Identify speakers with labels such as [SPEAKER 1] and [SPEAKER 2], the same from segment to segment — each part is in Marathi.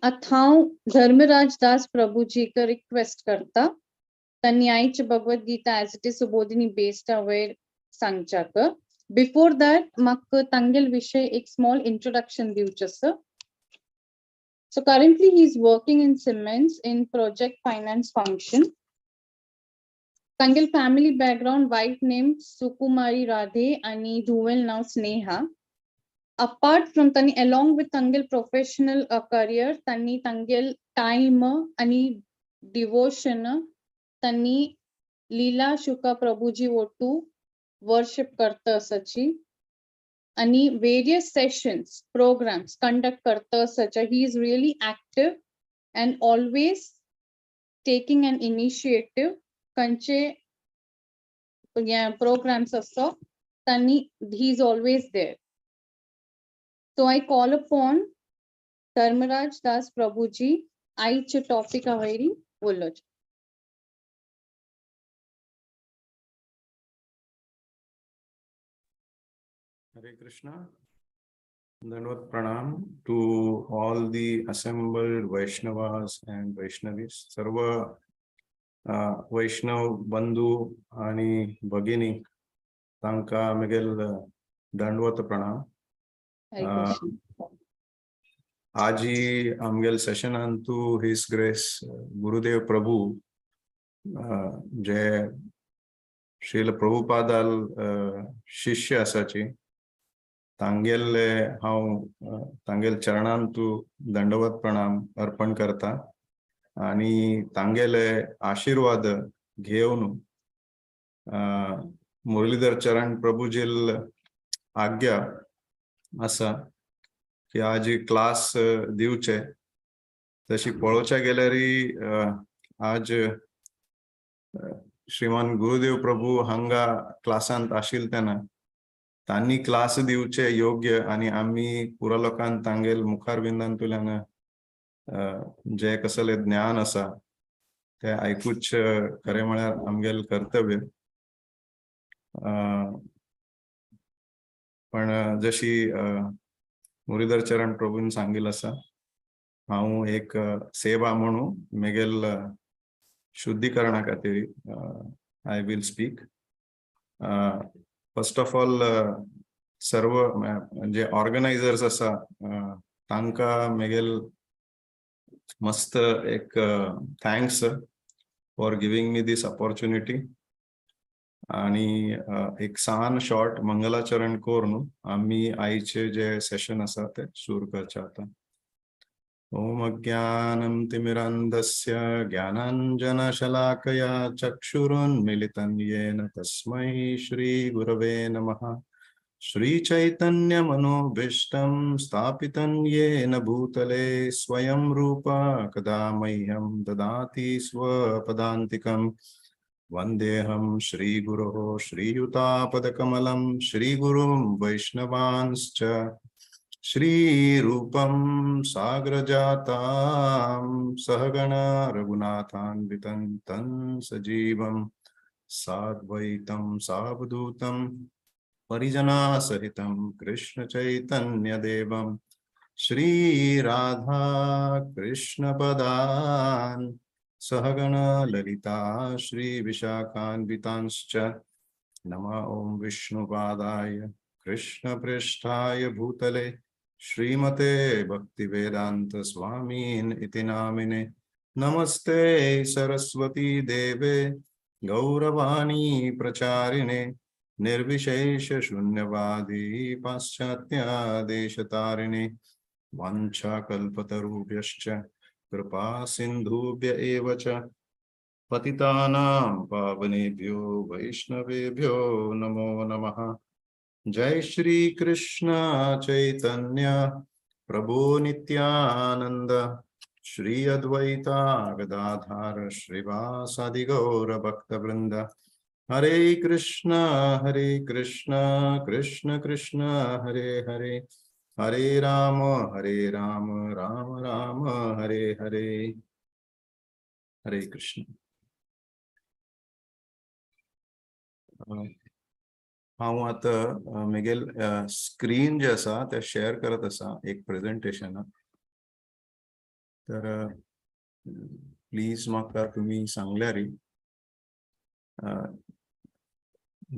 [SPEAKER 1] आता हांव धर्मराज दास प्रभुजी का रिक्वेस्ट करता त्यांनी आयचे Bhagavad Gita as it is Subodhini based अवेर सांगच्याक. बिफोर दॅट म्हाका तांगेल विषय एक स्मॉल इंट्रोडक्शन दिवचें. So currently he is working in Siemens in project finance function. Tangal family background, wife named Sukumari Radhe and dual now Sneha. Apart from Tani, along with Tangal professional career, Tani Tangal time and devotion, Tani Leela Shuka Prabhuji Votu worship karta sachi. आणि various sessions programs conduct करता such he is really active and always taking an initiative कंचे programs असतो त्यांनी he is always there. So I call upon Dharmaraj Das Prabhuji आईचे टॉपिक आवैरी बोलो.
[SPEAKER 2] Hare Krishna. Dandavat Pranam to all the assembled Vaishnavas and Vaishnavis. Sarva Vaishnav Bandhu आणि भगिनी तांका मिगेल दंडवत प्रणाम. आजी आमगेल सेशन अंतु हिज ग्रेस गुरुदेव प्रभु जे श्रील प्रभुपादाल शिष्य आसाची तांगेल हांव तांगेल चरणांतू दंडवत प्रणाम अर्पण करता आणि तांगेले आशीर्वाद घेऊन मुरलीधर चरण प्रभुजील आज्ञा असा की आज क्लास दिवचे तशी पळोवच्या गेल्यारी आज श्रीमान गुरुदेव प्रभु हांगा क्लासांत आशिल तेन्ना तांणी क्लास दिवचे योग्य आणि आम्ही पुरा लोकांक तांगेल मुखार बिंदांतुल्यान जे कसले ज्ञान असा ते ऐकूच खरे म्हळ्यार आमगेल कर्तव्य. पण जशी मुरलीधर चरण प्रभून सांगिल असा हांव एक सेवा म्हणून मेगेल शुद्धीकरणा खातीर I will speak. First of all सर्व जे ऑर्गनायझर्स असा तांका मेगेल मस्त एक thanks for giving me this opportunity. आणि एक सान शॉर्ट मंगलाचरण करून आम्ही आईचे जे सेशन असा ते सुरू करचे आता. ओम अज्ञानं तिमिरन्धस्य ज्ञानाञ्जनशलाकया चक्षुरुन्मीलितं येन तस्मै श्रीगुरवे नमः. श्रीचैतन्यमनोभीष्टं स्थापितं येन भूतले स्वयं रूपा कदा मह्यं ददाति स्वपदान्तिकम्. वन्देऽहं श्रीगुरोः श्रीयुतापदकमलं श्रीगुरुं वैष्णवांश्च श्रीरूपं साग्रजातां सहगणा रघुनाथान्वितं तं सजीवं साद्वैतं सावधूतं परिजनासहितं कृष्णचैतन्यदेवं श्रीराधा कृष्णपदान् सहगणा ललिता श्रीविशाखान्वितांश्च. नमः ओं विष्णुपादाय कृष्णपृष्ठाय भूतले श्रीमते भक्तिवेदांत स्वामीन इति नामिने. नमस्ते सरस्वती देवे गौरवाणी प्रचारिणे निर्विशेष शून्यवादी पाश्चात्य देशतारिणे. वाञ्छाकल्पतरुभ्यश्च कृपा सिन्धुभ्य एव च पतितानां पावनेभ्यो वैष्णवेभ्यो नमो नमः. जय श्री कृष्ण चैतन्य प्रभु नित्यानंद श्री अद्वैता गदाधर श्रीवासादि गौर भक्तवृंद. हरे कृष्ण कृष्ण कृष्ण हरे हरे हरे राम राम राम हरे हरे. हरे कृष्ण. हांव आतां म्हगेल स्क्रीन जे आसा ते शेअर करत आसा एक प्रेझेंटेशन. तर प्लीज म्हाका तुम्ही सांगल्यारी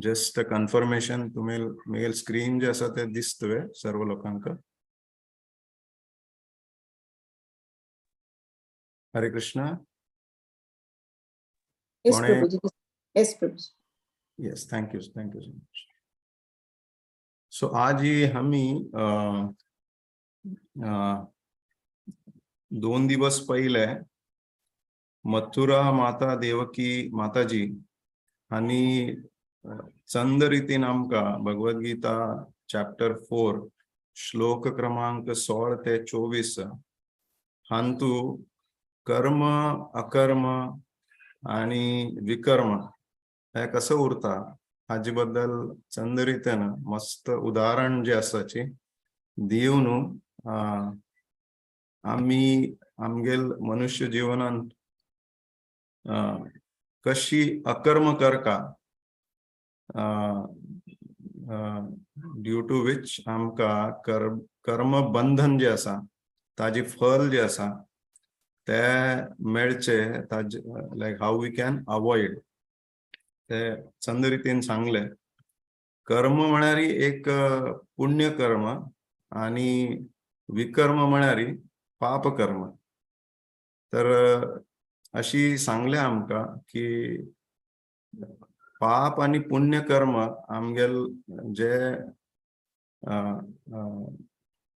[SPEAKER 2] जस्ट कन्फर्मेशन तुम्ही स्क्रीन जे आसा ते दिसतवे सर्व लोकांक. हरे Krishna.
[SPEAKER 3] Yes, Prabhuji. Yes, Prabhuji.
[SPEAKER 2] Yes, thank you so much. So आज ही हमी 2 दिवस पहिले मथुरा माता देवकी माताजी आणि चंद रीतीन आमका भगवद गीता चॅप्टर 4 श्लोक क्रमांक 16 ते 24 हांतू कर्म अकर्म आणि विकर्म हे कसं उरता हाजे बद्दल चंद रीतीन मस्त उदाहरण जे आसाची दिवन आम्ही आमगेल मनुष्य जीवनान कशी अकर्म करका ड्यू टू विच आमका कर्म बंधन जे आसा ताजी फल जे आसा ते मेळचे ताजे लायक हाऊ वी कॅन अवॉइड ते चंद रीतीन सांगले. कर्म म्हळ्यार एक पुण्य कर्म आणि विकर्म म्हळ्यार पाप कर्म. तर अशी सांगले आमका की पाप आणि पुण्य कर्म आमगेल जे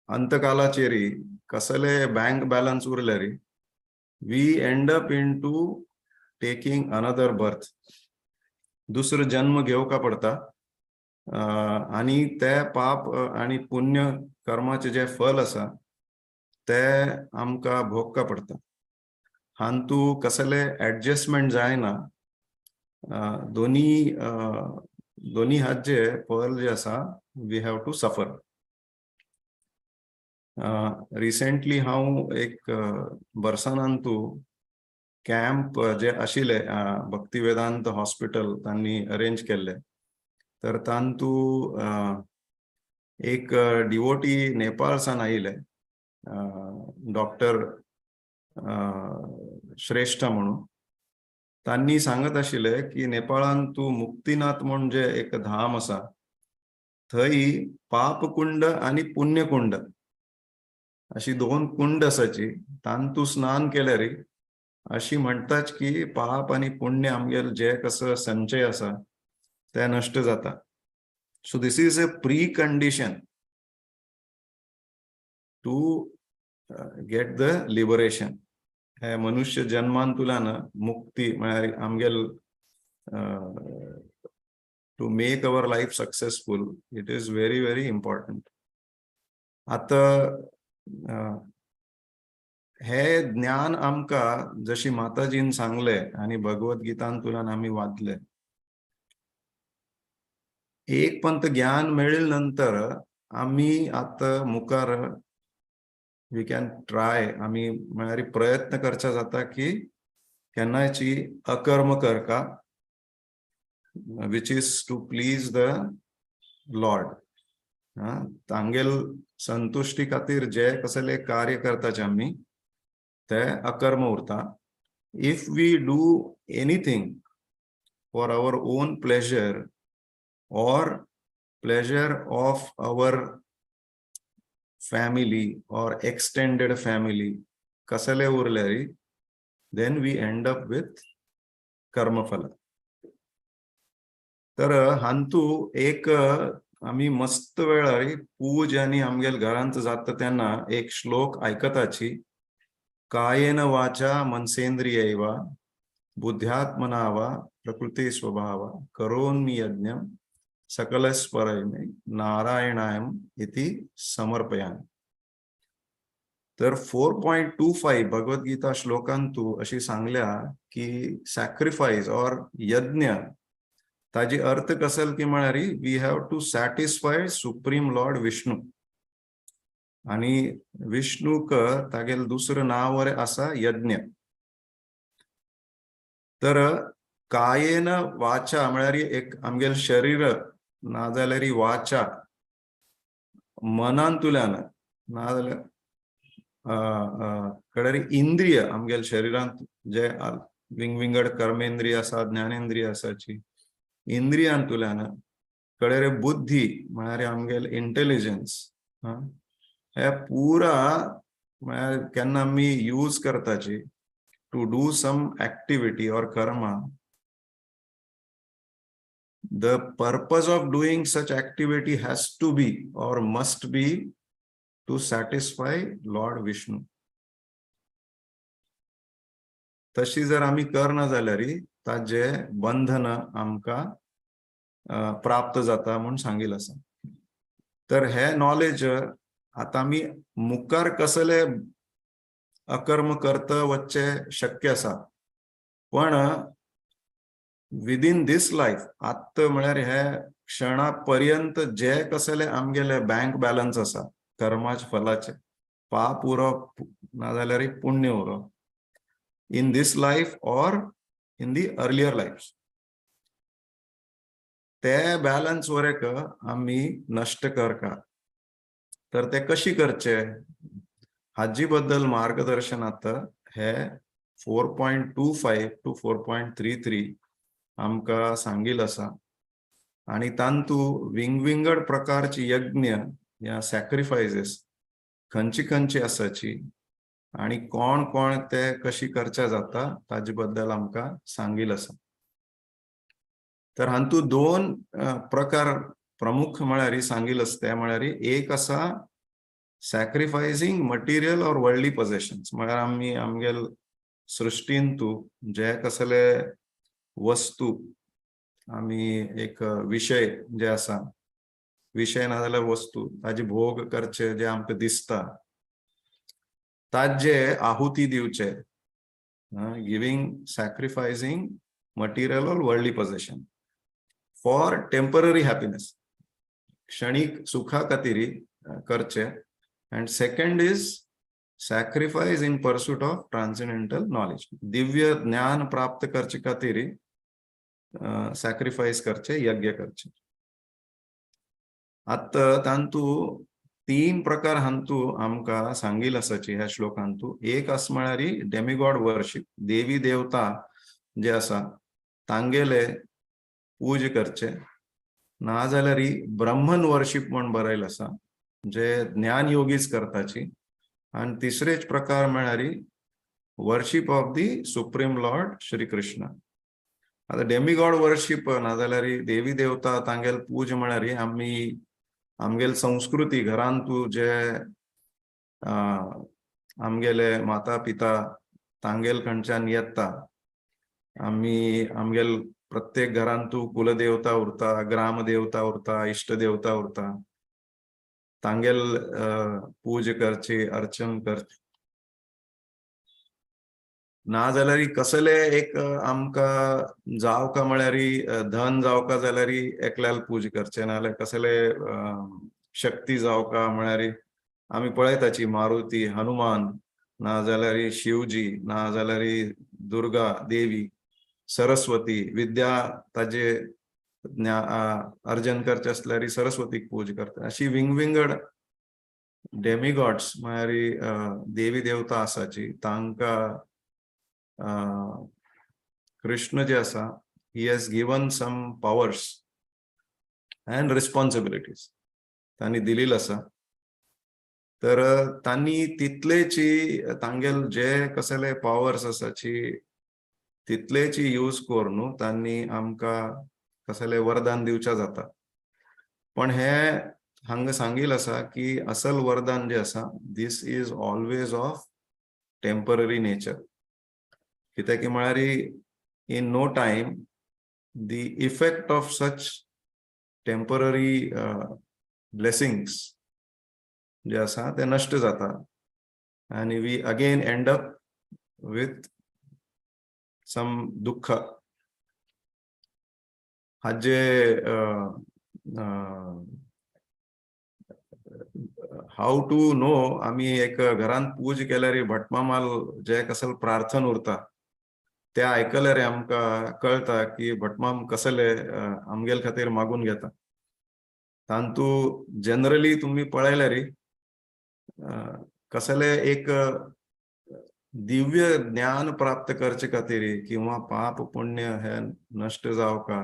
[SPEAKER 2] अंतकालाचेरी कसले बँक बॅलन्स उरलेरी we end up into taking another birth. दुसरो जन्म घेवका पडता आणि ते पाप आणि पुण्य कर्माचे जे फल आसा ते आमका भोगका पडता. हांतू कसले ऍडजस्टमेंट जायना. दोन्ही हाचे फल जे आसा we have to suffer. Recently हांव एक बर्सानांतू कॅम्प जे आशिल्ले भक्ती वेदांत हॉस्पिटल तांणी अरेंज केल्ले. तर तांतू एक डिवोटी नेपाळसान आयिल्ले डॉक्टर श्रेष्ठ म्हणून. तांणी सांगत आशिल्ले की नेपाळान तू मुक्तीनाथ म्हणजे एक धाम आसा थंय पाप कुंड आणि पुण्य कुंड अशी 2 कुंड आसाची. तांतू स्नान केल्यार अशी म्हणटाच की पाप आणि पुण्य आमगेल जे कसं संचय आसा ते नष्ट जाता. So this is a precondition to get the liberation. हे मनुष्य जन्मांतुल्यान मुक्ती म्हळ्यार आमगेल to make our life successful it is very very important. आता हे ज्ञान आमका जशी माताजीन सांगले आणि भगवत गीतांतुल्यान आम्ही वाचले. एक पंत ज्ञान मेळिल नंतर आम्ही आता मुखार वी कॅन ट्राय आम्ही म्हळ्यार प्रयत्न करचा जाता की केन्नायची अकर्म करका which is to please the Lord. तांगेल संतुष्टी खातीर जे कसले कार्य करताचे आम्ही ते अकर्म उरता. If we do anything for our own pleasure or pleasure of our family or extended family kasale urleri then we end up with karma phala. तर हांतू एक आम्ही मस्त वेळार पूज आणि आमगेल घरांत जाता तेन्ना एक श्लोक आयकताची कायेन वाचा मनसेंद्रियैव बुद्ध्यात्मना वा प्रकृती स्वभावा करोमि यज्ञं सकलस्परमे नारायणायम इति समर्पयामि. तर 4.25 भगवद गीता श्लोकांतू अशी सांगल्या की सॅक्रिफाईस और यज्ञ ताजी अर्थ कसल की म्हळ्यार we have to satisfy supreme lord Vishnu. आणि विष्णूक तागेल दुसरं नाव वरे आसा यज्ञ. तर कायेन वाचा म्हळ्यार एक आमगेल शरीर नाजाल्यार वाचा मनांतुल्यान नाजाल्यार कळरी इंद्रिय आमगेल शरीरांत जे विंगविंगड कर्मेंद्रिय आसा ज्ञानेंद्रिय आसाची इंद्रियांतुल्यान कळरे बुद्धी म्हळ्यार आमगेल इंटेलिजन्स हे पुरा म्हळ्यार केन्ना आमी यूज करताची टू डू सम एक्टिविटी और karma. The purpose of doing such activity has to be or must be to satisfy Lord Vishnu. तशी जर आम्ही करना जाल्यार ताजे बंधन आमकां प्राप्त जाता म्हणून सांगिल्लें आसा. तर हे नॉलेज आता आमी मुखार कसले अकर्म करता वच्चे शक्य आसा, पण विदिन दिस लाईफ आत्ता म्हळ्यार हे क्षणा पर्यंत जे कसले आमगेले बँक बॅलन्स आसा कर्माच्या फलाचे, पाप उरो नाजाल्यार पुण्य उरो, इन दिस लाईफ और इन दी अर्लियर लाईफ, ते बॅलन्स वरेक आम्ही नष्ट करका. तर ते कशी करचे हाजी बद्दल मार्गदर्शन आता हे 4.25 to 4.33 आमकां सांगिल्लें आसा. आणि तांतू विंगविंगड प्रकारची यज्ञ या सॅक्रिफायसेस खंयची खंयची आसाची आणि कोण कोण ते कशी करचे जाता ताजे बद्दल आमकां सांगिल्लें आसा. तर हातूंत दोन प्रकार प्रमुख म्हळ्यार सांगिल्लें आसा ते म्हळ्यार एक आसा सॅक्रिफायसिंग मटेरियल और वर्ल्डली पोजेशन्स, म्हळ्यार आमी आमगेल सृश्टींतू जे कसले वस्तू आमी एक विषय जे आसा, विषय नाजाल्यार वस्तू ताजी भोग करचे जे आमकां दिसता ताजे आहुती दिवचे, गिविंग सॅक्रिफायसिंग मटेरियल और worldly possession for temporary happiness, क्षणिक सुखा खातीर करचे. And second is sacrifice in pursuit of transcendental knowledge, Divya ज्ञान प्राप्त करचे खातीर सॅक्रिफायस करचे, यज्ञ करचे. आता तांतू तीन प्रकार हांतू आमकां सांगिल्लें आसाची ह्या श्लोकांतू. एक आसा म्हळ्यार डेमिगॉड वर्शीप, देवी देवता जे आसा तांगेले पूज करचे, नाजाल्यार ब्रह्मन वर्शीप म्हणून बरयलें आसा जे ज्ञान योगीच करताची. आणि तिसरेच प्रकार म्हळ्यार worship of the Supreme Lord Shri Krishna. आता डेमिगॉड वर्शीप नाजाल्यार देवी देवता तांगेल पूज म्हळ्यार आमी आमगेल संस्कृती घरांतू जे आमगेले माता पिता तांगेल खंयच्यान येता, आमी आमगेल प्रत्येक घरांतू कुलदेवता उरता, ग्राम देवता उरता, इष्ट देवता उरता, तांगेल पूज करची, अर्चन करची. नाजाल्यार कसले एक आमकां जावका म्हळ्यार धन जावका जाल्यार एकल्याल पूज करचे, नाल्यार कसले शक्ती जावका म्हळ्यार आमी पळयताची मारुती, हनुमान, नाजाल्यार शिवजी, नाजाल्यार दुर्गा देवी, सरस्वती, विद्या ताजे अर्जन करचे असल्यार सरस्वतीक पूज करता. अशी विंगविंगड डेमिगॉड्स म्हळ्यार देवी देवता आसाची तांकां कृष्ण जे आसा he has given some powers and responsibilities तांणी दिलेली आसा. तर तांणी तितलेची तांगेल जे कसले पॉवर्स आसाची तितलेची यूज करून तांणी आमकां कसले वरदान दिवचे जाता. पण हे हांगा सांगिल्लें आसा की असल वरदान जे आसा this is always of temporary nature. कित्याक म्हळ्यार in no time the effect of such temporary blessings जे आसा ते नष्ट जाता आणि we again end up with some दुःख. हाजे हाऊ टू नो, आमी एक घरांत पूज केल्यार भटमामाल जे कसल प्रार्थना उरता ते आयकल्यार आमकां कळटा की भटमाम कसले आमगेल खातीर मागून घेता. तांतू जनरली तुम्ही पळयल्यार कसले एक दिव्य ज्ञान प्राप्त करचे खातीर किंवा पाप पुण्य हे नष्ट जाव का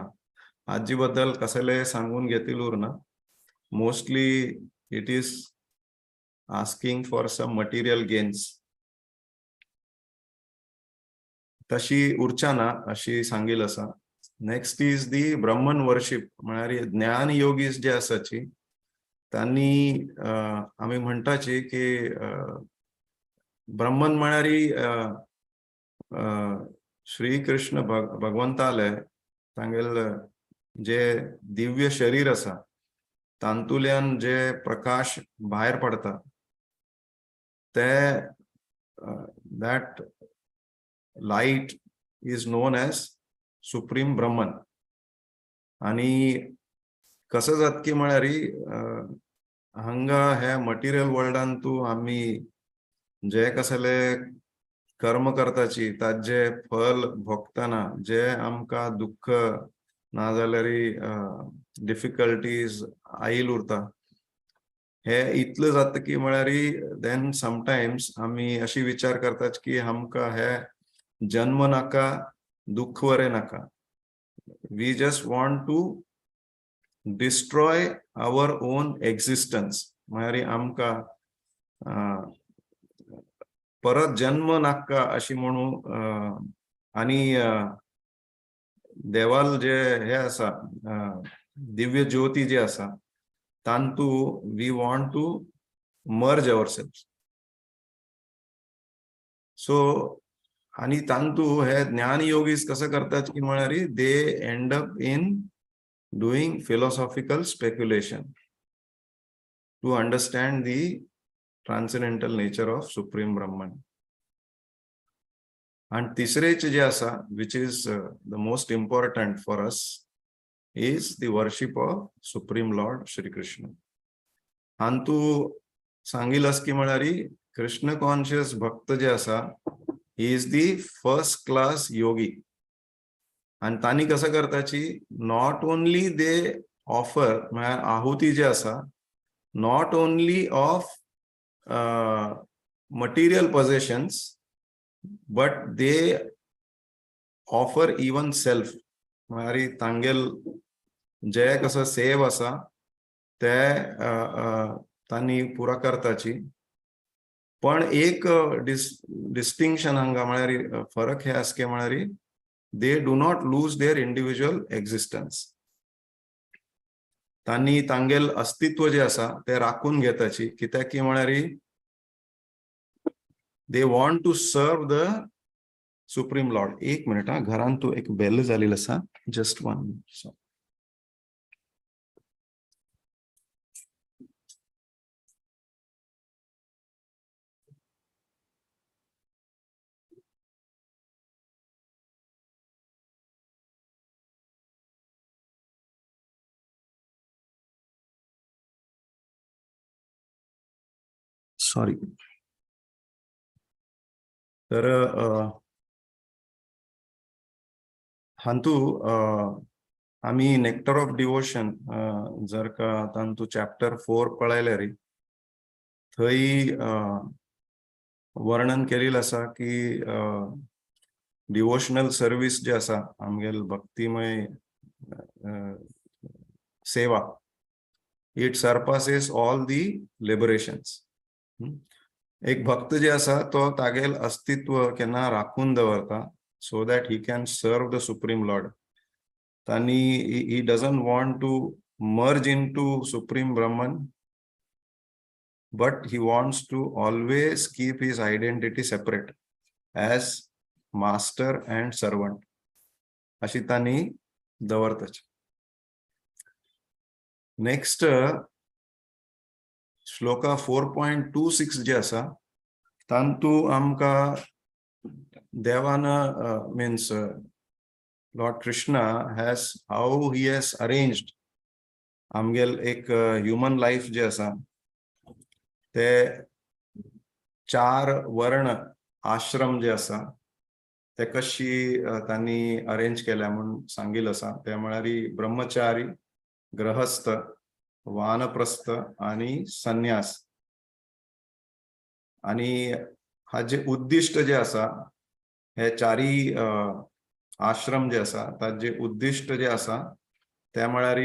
[SPEAKER 2] हाजी बद्दल कसले सांगून घेतील उरना. Mostly it is asking for some material gains. तशी उरचाना अशी सांगिल असा. Next is the Brahman worship म्हळ्यार ज्ञान योगीस जे आसाची त्यांनी आम्ही म्हणटाची की ब्रह्मन म्हळ्यार श्री कृष्ण भगवंताले तांगेल जे दिव्य शरीर असा तांतुल्यान जे प्रकाश भायर पडता ते that light is known as supreme brahman. आणि कसं जात की म्हळ्यार हांगा हे मटेरियल वर्ल्डान तू आम्ही जे कसले कर्म करताची ताजे फल भोगतना जे आमकां दुःख ना जाल्यार डिफिकल्टीज आयल उरता हे इतलं जाता की म्हळ्यार देन समटायम्स आम्ही अशी विचार करतात की आमकां हे जन्म नाका दुःख वरे नाका. We just want to destroy our own existence म्हळ्यार आमकां परत जन्म नाका अशी म्हणू. आणि देवाल जे हे आसा दिव्य ज्योती जे आसा तांतू we want to merge ourselves. So आणि तांतू हे ज्ञान योगीस कसं करतात की म्हळ्यार they end up in doing philosophical speculation to understand the transcendental nature of supreme Brahman. आणि तिसरेच जे आसा which is the most important for us is the worship of Supreme Lord Shri Krishna. आणि तू सांगिलस की म्हळ्यार कृष्ण कॉन्शियस भक्त जे आसा he is the first class yogi. आणि तांणी कसं करताची नॉट ओनली दे ऑफर म्हळ्यार आहुती जे आसा not only of material possessions but they offer even self म्हळ्यार तांगेल जे कसं सेव आसा ते तांणी पुरा करताची. पण एक डिस्टिंक्शन हांगा म्हळ्यार फरक हे आसा की म्हळ्यार they do not lose their individual existence. तांणी तांगेल अस्तित्व जे आसा ते राखून घेताची कित्याक की म्हळ्यार they want to serve the supreme lord. एक मिनिट हा, घरान तू एक बेल जालेली आसा, जस्ट वन मिनिट. सॉरी. तर हांतू आम्ही नेक्टर ऑफ डिवोशन जर का तांतू चॅप्टर 4 पळयल्यार थंय वर्णन केलेलं आसा की डिवोशनल सर्विस जे आसा आमगेल भक्तिमय सेवा इट सरपासेस ऑल दी लिबरेशन्स. एक भक्त जे आसा तो तागेल अस्तित्व केन्ना राखून दवरता so that he can serve the supreme lord. Tani he doesn't want to merge into supreme brahman but he wants to always keep his identity separate as master and servant ashi tani davartachi. Next Shloka 4.26 जे आसा तांतू आमका Devana means Lord Krishna has how he has arranged आमगेल एक ह्युमन लाईफ जे आसा ते 4 वर्ण आश्रम जे आसा ते कशी तांणी अरेंज केल्या म्हणून सांगिल आसा. ते म्हळ्यार ब्रह्मचारी, गृहस्थ, वानप्रस्थ आणि संन्यास. आणि हा जे उद्दिष्ट जे असा हे चारी आश्रम जे असा ताजे उद्दिष्ट जे असा त्या म्हळ्यार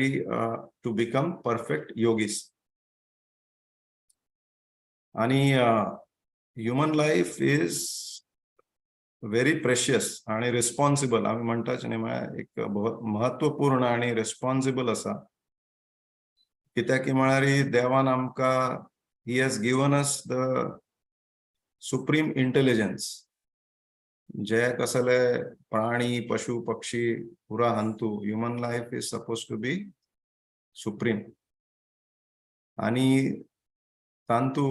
[SPEAKER 2] टू बिकम परफेक्ट योगीस. आणि human life is very precious आणि रिस्पॉन्सिबल आम्ही म्हणटाच न्ही म्हळ्यार एक महत्वपूर्ण आणि रिस्पॉन्सिबल असा. कित्याक की म्हळ्यार देवान आमकां he has given us the supreme intelligence. जे कसले प्राणी पशु पक्षी पुरा हंतू human life is suppose to be supreme. आणि तांतू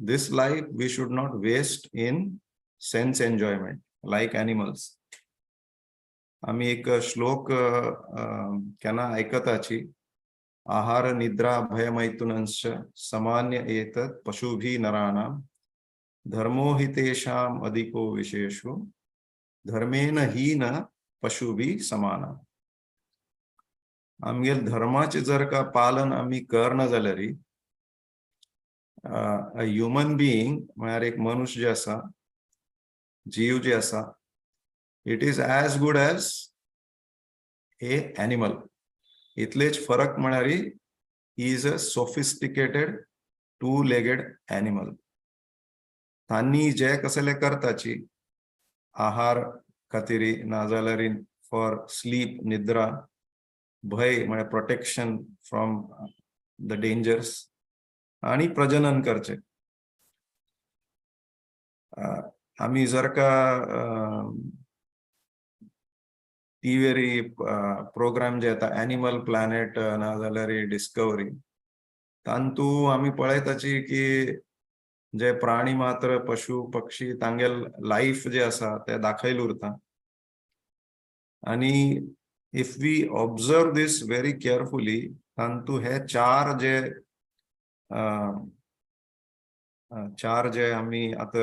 [SPEAKER 2] this life we should not waste in sense enjoyment like animals. आम्ही एक श्लोक केना ऐकताची आहार निद्रा भय मैथुनंश्च सामान्य एतत् पशुभी नराणां धर्मो हि तेषाम् अधिको विशेषो धर्मेन हीन पशुभी समाना. आमगेल धर्माचे जर का पालन आम्ही करना जाल्यार a human being म्हळ्यार एक मनुष्य जे असा जीव जे असा it is as good as a animal. इतलेच फरक म्हळ्यार he is a sophisticated two-legged animal. तांनी जे कसले करताची आहार खातीर नाजाल्यार फॉर स्लीप निद्रा भय म्हळ्यार प्रोटेक्शन फ्रॉम द डेंजर्स आणि प्रजनन करचे. आम्ही जर का टीव्हीरी प्रोग्राम जे येता एनिमल प्लॅनेट नाजाल्यार डिस्कवरी तांतू आम्ही पळयताची की जे प्राणी मात्र पशु पक्षी तांगेल लाईफ जे असा ते दाखयल उरता. आणि if we observe this very carefully तांतू हे चार जे आम्ही आता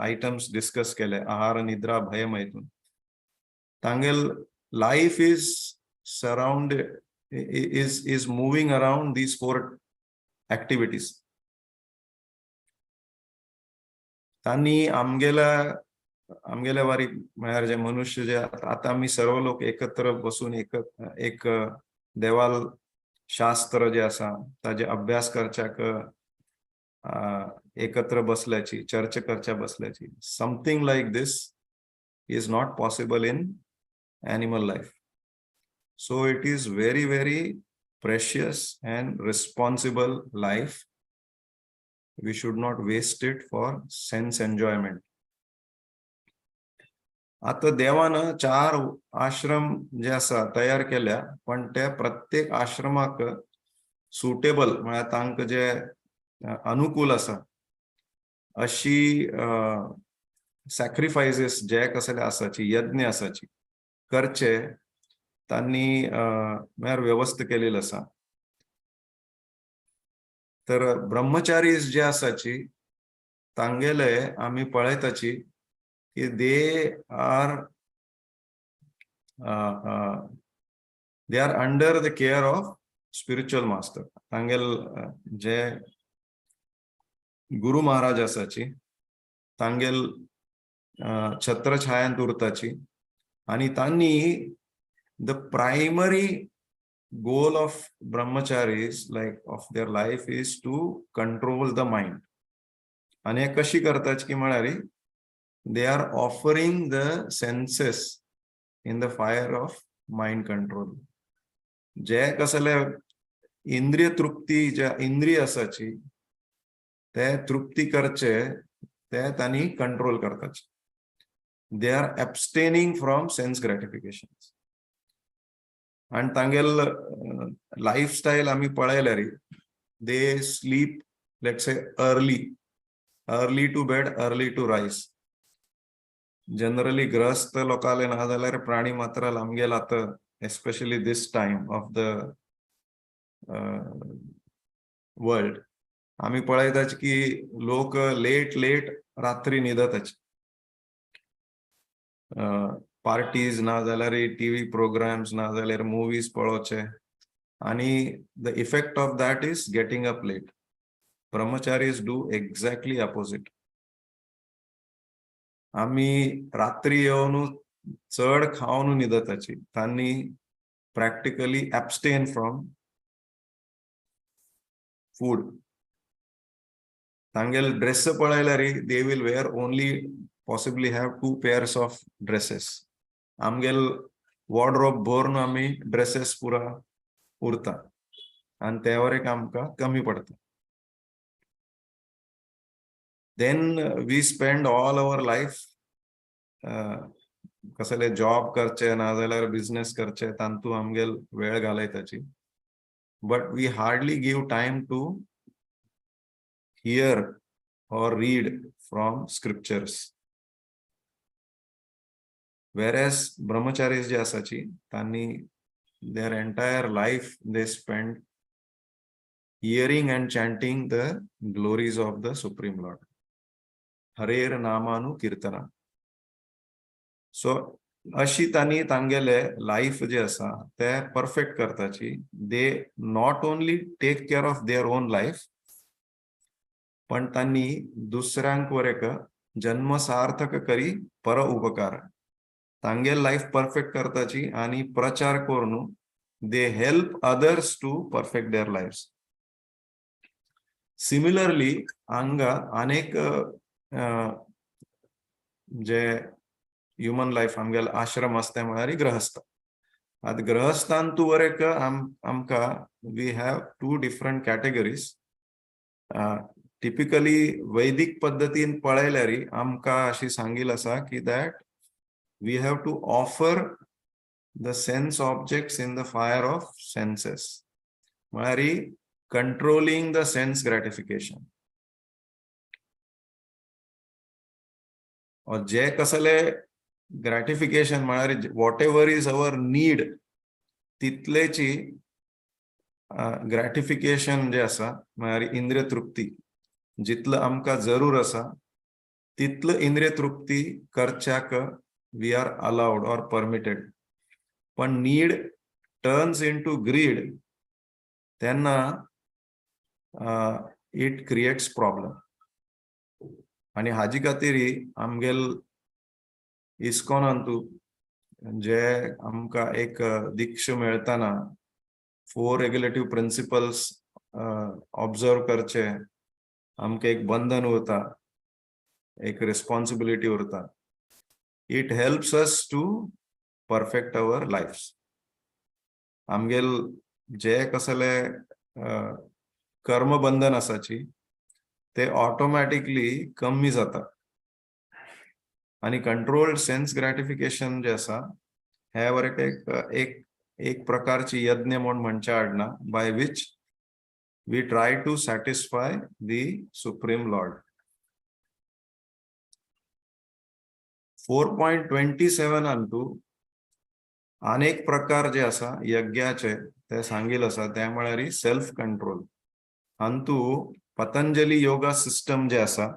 [SPEAKER 2] आयटम्स डिस्कस केले आहार निद्रा भय मैथुन तांगेल life is surround is moving around these 4 activities. तांनी आमगेल्या वारी म्हळ्यार जे मनुष्य जे आता आम्ही सर्व लोक एकत्र बसून एक देवाल शास्त्र जे असा ताजे अभ्यास करच्याक एकत्र बसल्याची चर्चा करच्या बसल्याची something like this is not possible in animal life. So it is very very precious and responsible life. We should not waste it for sense enjoyment. आता देवान 4 आश्रम जे असा तयार केल्या पण ते प्रत्येक आश्रमाक सुटेबल म्हळ्यार तांकां जे अनुकूल असा अशी सॅक्रिफायसेस जे कसले आसाची यज्ञ आसाची करचे तांनी म्हळ्यार व्यवस्था केलेली असा. तर ब्रह्मचारी जे आसाची तांगेले आम्ही पळयताची की they are under the care of spiritual master. तांगेल जे गुरु महाराज आसाची तांगेल छत्रछायांत उरताची. आणि तांनी the primary goal of brahmacharis like of their life is to control the mind. आणि हे कशी करताच की म्हळ्यार they are offering the senses in the fire of mind control. जे कसले इंद्रिय तृप्ती जे इंद्रिय आसाची ते तृप्ती करचे ते तांनी control करताचे. they are abstaining from sense gratifications. आणि तांगेल लाईफस्टाईल आम्ही पळयल्यार they sleep let's say early to bed early to rise. Generally ग्रस्त लोकांले ना जाल्यार प्राणी मात्राल आमगेल आता especially this time of the world आम्ही पळयताच की लोक लेट रात्री न्हिदताचे. पार्टीज ना जाल्यार टीव्ही प्रोग्राम्स ना जाल्यार मुवीज पळोवचे आणि the effect of that is getting up late. Brahmacharis do exactly opposite. आम्ही रात्री येऊन चढ खाऊन न्हिदताची, त्यांनी प्रॅक्टिकली ॲब्स्टेन फ्रॉम फूड. तांगेल ड्रेस पळयल्यार they will wear only possibly have 2 pairs of dresses. आमगेल वॉर्डरोब भरून आम्ही ड्रेसेस पुरा उरता आणि त्यावर एक आमकां कमी पडता. Then we spend all our life कसले जॉब करचे नाजाल्यार बिझनेस करचे, तांतू आमगेल वेळ घालयताची. But we hardly give time to hear or read from scriptures. Whereas brahmacharis जे asachi, त्यांनी their entire life they spend hearing and chanting the glories of the Supreme Lord. Harer namanu kirtana. So अशी त्यांनी तांगेले लाईफ जे असा ते perfect करताची. They not only take care of their own life, पण त्यांनी दुसऱ्यांक वरेक जन्म सार्थक करी पर उपकार. तांगेल लाईफ परफेक्ट करताची आणि प्रचार करून they help others to perfect their life. Similarly हांगा अनेक जे ह्युमन लाईफ आमगेल आश्रम असते म्हळ्यार गृहस्थ. आता गृहस्थांतू वरेक आमकां we have 2 different categories. Typically वैदिक पद्धतीन पळयल्यार आमकां अशी सांगिल आसा की that we have to offer the sense objects in the fire of senses. म्हळ्यार कंट्रोलिंग द सेन्स ग्रॅटिफिकेशन. जे कसले ग्रॅटिफिकेशन म्हळ्यार whatever is our need तितलेची ग्रॅटिफिकेशन जे आसा म्हळ्यार इंद्रिय तृप्ती जितलं आमकां जरूर असा तितलं इंद्रिय तृप्ती करच्याक वी आर अलाउड और परमिटेड. पण नीड टर्न्स इनटू ग्रीड तेन्ना इट क्रिएट्स प्रॉब्लेम. आणि हाजी खातीर आमगेल इस्कॉनांतू जे आमकां एक दीक्ष मेळतना 4 रेग्युलेटिव्ह प्रिन्सिपल्स ऑब्जर्व करचे आमकां एक बंधन उरता, एक रिस्पॉन्सिबिलिटी उरता. It helps us to perfect our life. आमगेल जे कसले कर्मबंधन आसाची ते ऑटोमॅटिकली कमी जाता. आणि कंट्रोल्ड सेन्स ग्रॅटिफिकेशन जे आसा हे वरेक एक प्रकारची यज्ञ म्हणून म्हणच्या आडना by which we try to satisfy the Supreme Lord. 4.27 अंतू अनेक प्रकार जे असा यज्ञाचे ते सांगिल असा ते म्हळ्यार self control. Antu Patanjali yoga system जे असा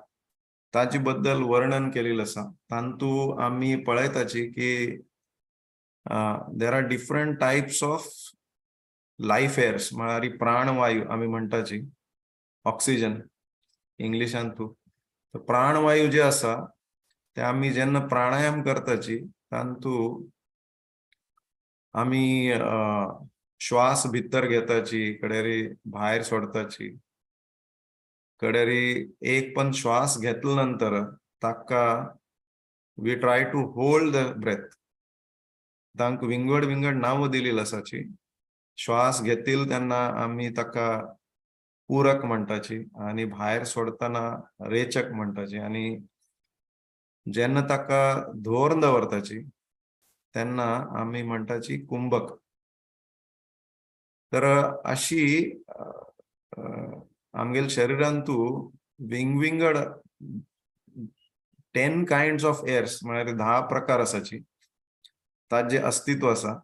[SPEAKER 2] ताची बद्दल वर्णन केलेलं असा. तांतू आम्ही पळयताची की there are different types of life airs म्हळ्यार प्राणवायू आम्ही म्हणटाची ऑक्सिजन इंग्लिशांतू. प्राणवायू जे असा ते आम्ही जेन्ना प्राणायाम करताची तांतू आम्ही श्वास भितर घेताची कडेरी भायर सोडताची. कडेरी एक पण श्वास घेतल्यानंतर ताका we try to hold the breath. तांकां विंगड विंगड नांव दिलेली आसाची. श्वास घेतील तेन्ना आम्ही ताका पूरक म्हणटाची आणि भायर सोडताना रेचक म्हणटाची. आणि जेन्ना ताका धोरण दवरताची तेन्ना आम्ही म्हणटाची कुंभक. तर अशी आमगेल शरीरांतू विंगविंगड 10 काइंड्स ऑफ एअर्स म्हळ्यार 10 प्रकार आसाची ताजे अस्तित्व असा.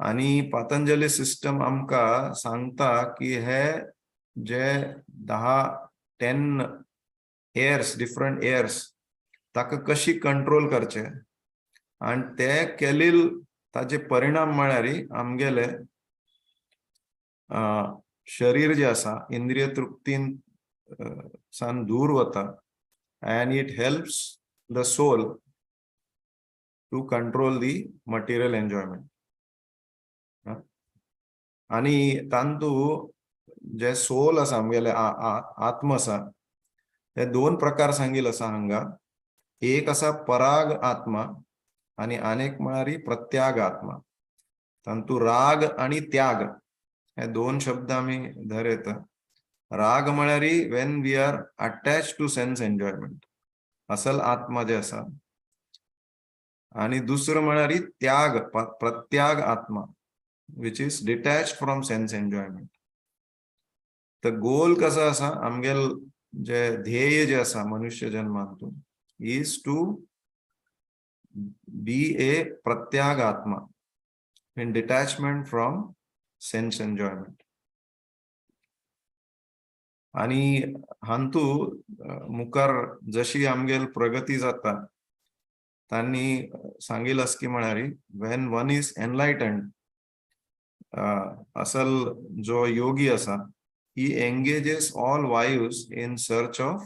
[SPEAKER 2] आणि पतंजली सिस्टम आमकां सांगता की हे जे 10 एअर्स डिफरंट एअर्स ताका कशी कंट्रोल करचे आणि ते केलेल ताजे परिणाम म्हळ्यार आमगेले शरीर जे आसा इंद्रिय तृप्तीन सान दूर वता and it helps the soul to control the material enjoyment. आणि तांतू जे सोल असा आमगेले आत्म असा हे दोन प्रकार सांगिल असा हांगा. एक असा पराग आत्मा आणि अनेक म्हणारी प्रत्याग आत्मा. तांतू राग आणि त्याग हे दोन शब्द आम्ही धरत. राग म्हणारी when we are attach to sense enjoyment असल आत्मा जे असा. आणि दुसरं म्हणारी त्याग प्रत्याग आत्मा which is detached from sense enjoyment. तर गोल कसा असा आमगेल जे ध्येय जे असा मनुष्य जन्मांतून is to be a प्रत्याग आत्मा in detachment from sense enjoyment. आणि हांतू मुखार जशी आमगेल प्रगती जाता त्यांनी सांगितलं की म्हणारी when one is enlightened असल जो योगी असा he engages all values in search of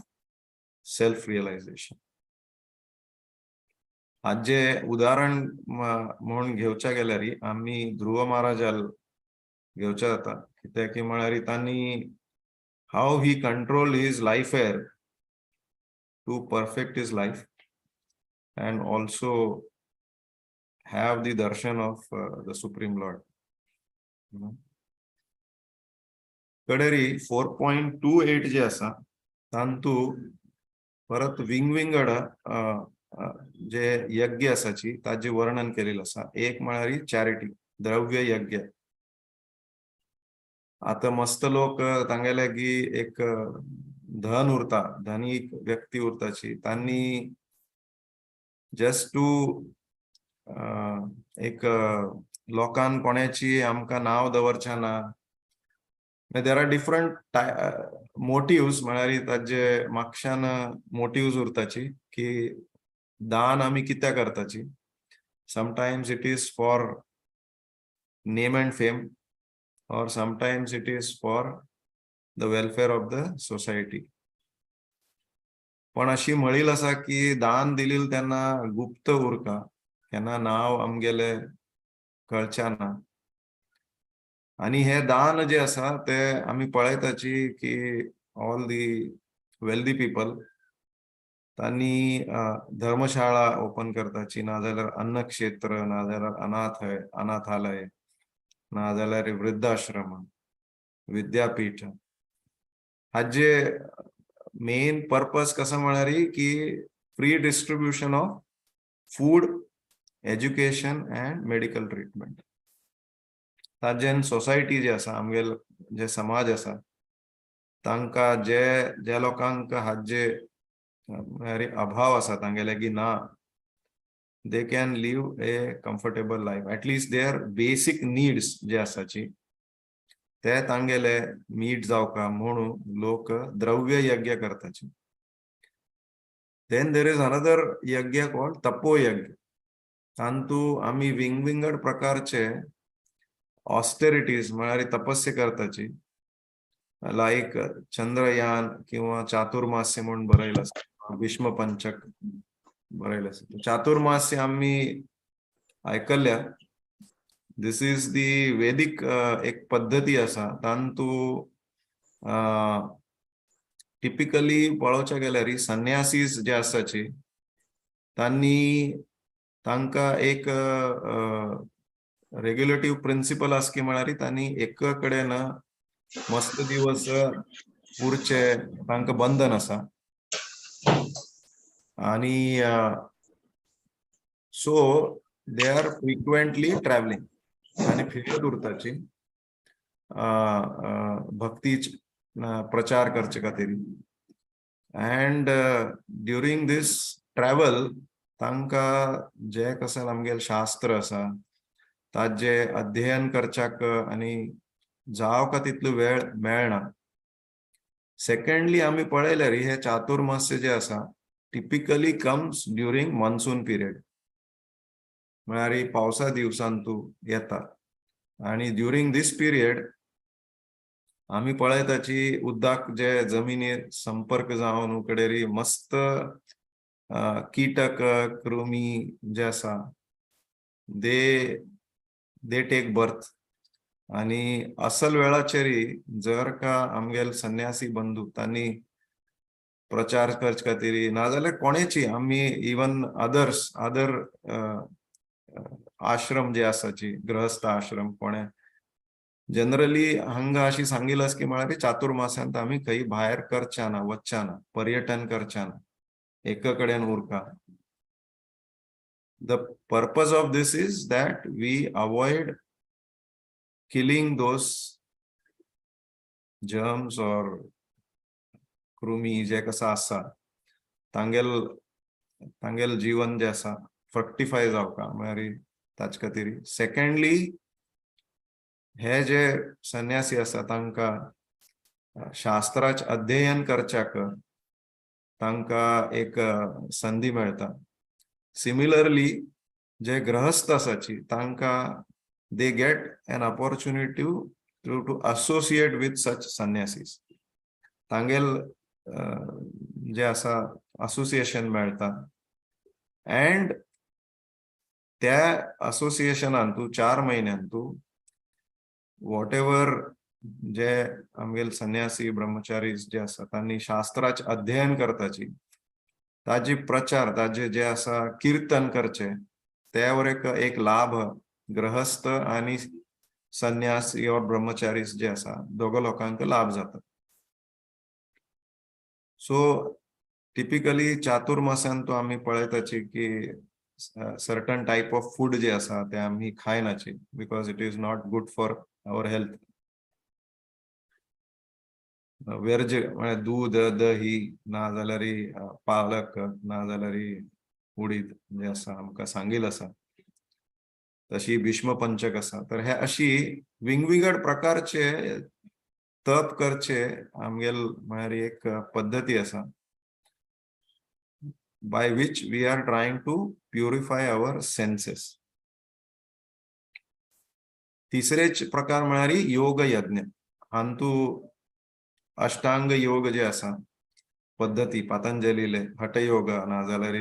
[SPEAKER 2] self realization. आज जे उदाहरण म्हणून घेवच्या गेल्यार आम्ही ध्रुव महाराजाल घेवच्या जाता कित्याक की म्हणारी त्यांनी how he controlled his life air to perfect his life and also have the darshan of the Supreme Lord. कडेरी 4.28 जे असा तांतू परत विंगविंगड जे यज्ञ असाची ताजे वर्णन केलेलं असा. एक म्हणारी चॅरिटी द्रव्य यज्ञ. आता मस्त लोक तांगेले की एक धन उरता धनी व्यक्ती उरताची त्यांनी जस्ट टू एक लोकांन कोणाची आमकां नाव दवरचे ना. देर आर डिफरंट मोटिव्स म्हळ्यार ताजे म्हापशान मोटिव्स उरताची की दान आमी कित्याक करताची. Sometimes it is for name and fame or sometimes it is for the welfare of the society. पण अशी म्हणील असा की दान दिलील त्यांना गुप्त उरका केन्ना नाव आमगेले कळच्या ना. आणि हे दान जे असा ते आम्ही पळयताची की ऑल दी वेल्दी पीपल त्यांनी धर्मशाळा ओपन करताची नाजाल्यार अन्न क्षेत्र नाजाल्यार अनाथालय नाजाल्यार वृद्धाश्रम विद्यापीठ हाजे मेन पर्पज कसं म्हणारी की free distribution of food education and medical treatment. Tajen society जे आसा आमगेल जे समाज आसा तांकां जे लोकांक हाजे अभाव आसा तांगेले की ना they can live a comfortable life, at least their basic needs जे आसाची ते तांगेले मीट जावका म्हणून लोक द्रव्य यज्ञ करताचे. then there is another यज्ञ called तपो यज्ञ. तांतू आम्ही विंगविंगड प्रकारचे ऑस्टेरिटीज म्हळ्यार तपस्या करताची लाईक चंद्रयान किंवा चातुर्मास्य म्हणून बरयला आसा भीष्म पंचक बरयला आसा. चातुर्मास्य आम्ही ऐकल्या. दिस इज दी वेदिक एक पद्धती असा तांतू टिपिकली पळोवचे गेल्यार संन्यासीज जे आसाची त्यांनी तांकां एक रेग्युलेटिव्ह प्रिन्सिपल आसा की म्हळ्यार त्यांनी एक कडेन मस्त दिवस उरचे तांकां बंधन आसा. आणि so they are frequently travelling आणि फिरत उरताची भक्ती प्रचार करचे खातीर. अँड ड्युरिंग दीस ट्रॅव्हल तांकां जे कसं आमगेले शास्त्र आसा ताजे अध्ययन करच्याक आणि जावका तितलो वेळ मेळना. सेकंडली आमी पळयल्यार हे चातुर्मास्य जे आसा typically comes during monsoon period म्हळ्यार पावसा दिवसांतू येता. आणि ड्युरिंग दीस पिरियड आम्ही पळयताची उद्दाक जे जमिनी संपर्क जावन उकडेरी मस्त कीटक कृमी जे आसा दे टेक बर्थ आणि असल वेळाचेरी जर का आमगेल संन्यासी बंधू तांणी प्रचार करचे खातीर नाजाल्यार कोणेची आम्ही इवन अदर आश्रम जे आसाची गृहस्थ आश्रम कोणे जनरली हांगा अशी सांगिलास की म्हळ्यार चातुर्मासांत आम्ही खंय भायर करच्या ना वचच्या ना पर्यटन करच्या ना एका कडेन उरका. The purpose of this is that we avoid killing those germs or कृमी जे कसा आसा तांगेल जीवन जे आसा फ्रक्टिफाय जावका म्हळ्यार ताचे खातीर. सेकंडली हे जे संन्यासी आसा तांकां शास्त्राचे अध्ययन करच्याक तांकां एक संधी मेळटा. सिमिलरली जे गृहस्थ आसाची तांकां they get an opportunity to associate with such sannyasis. तांगेल जे आसा असोसिएशन मेळटा अँड त्या असोसिएशनान तू 4 म्हयन्यान तू वॉट एवर जे आमगेल संन्यासी ब्रह्मचारी जे आसा तांणी शास्त्राचे अध्ययन करताची ताजी प्रचार ताजे जे आसा कीर्तन करचे त्यावर एक लाभ गृहस्थ आणि संन्यासी और ब्रह्मचारी जे आसा दोघो लोकांक लाभ जाता. सो टिपिकली चातुर्मासांत तो आम्ही पळयताची की सर्टन टाइप ऑफ फूड जे आसा ते आम्ही खायनाची because it is not good for our health. वेर्ज म्हळ्यार दूध दही ना जाल्यार पालक ना जाल्यार उडीद जे आसा आमकां सांगिल आसा तशी भीष्म पंचक आसा. तर हे अशी विंगविंगड प्रकारचे तप करचे आमगेल म्हळ्यार एक पद्धती आसा by which we are trying to purify our senses. तिसरेच प्रकार म्हळ्यार योग यज्ञ. हांतू अष्टांग योग जे आसा पद्धती पतंजलीले हठयोग ना जाल्यार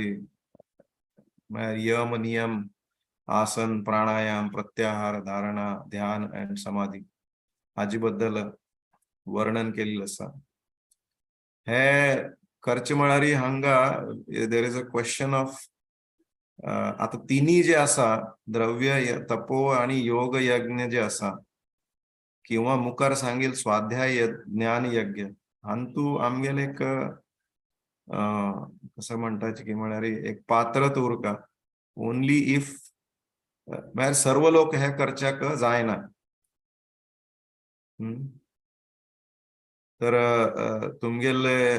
[SPEAKER 2] यम नियम आसन प्राणायाम प्रत्याहार धारणा ध्यान अँड समाधी हाजी बद्दल वर्णन केलेलं आसा. हे करचे म्हळ्यार हांगा there is a question of आता तिन्ही जे आसा द्रव्य तपो आणि योग यज्ञ जे आसा किंवा मुखार सांगील स्वाध्याय ज्ञान यज्ञ हांतू आमगेले एक कसं म्हणटाचे की म्हळ्यार एक पात्रत उरका ओनली इफ म्हळ्यार सर्व लोक हे करच्याक जायना. तर तुमगेले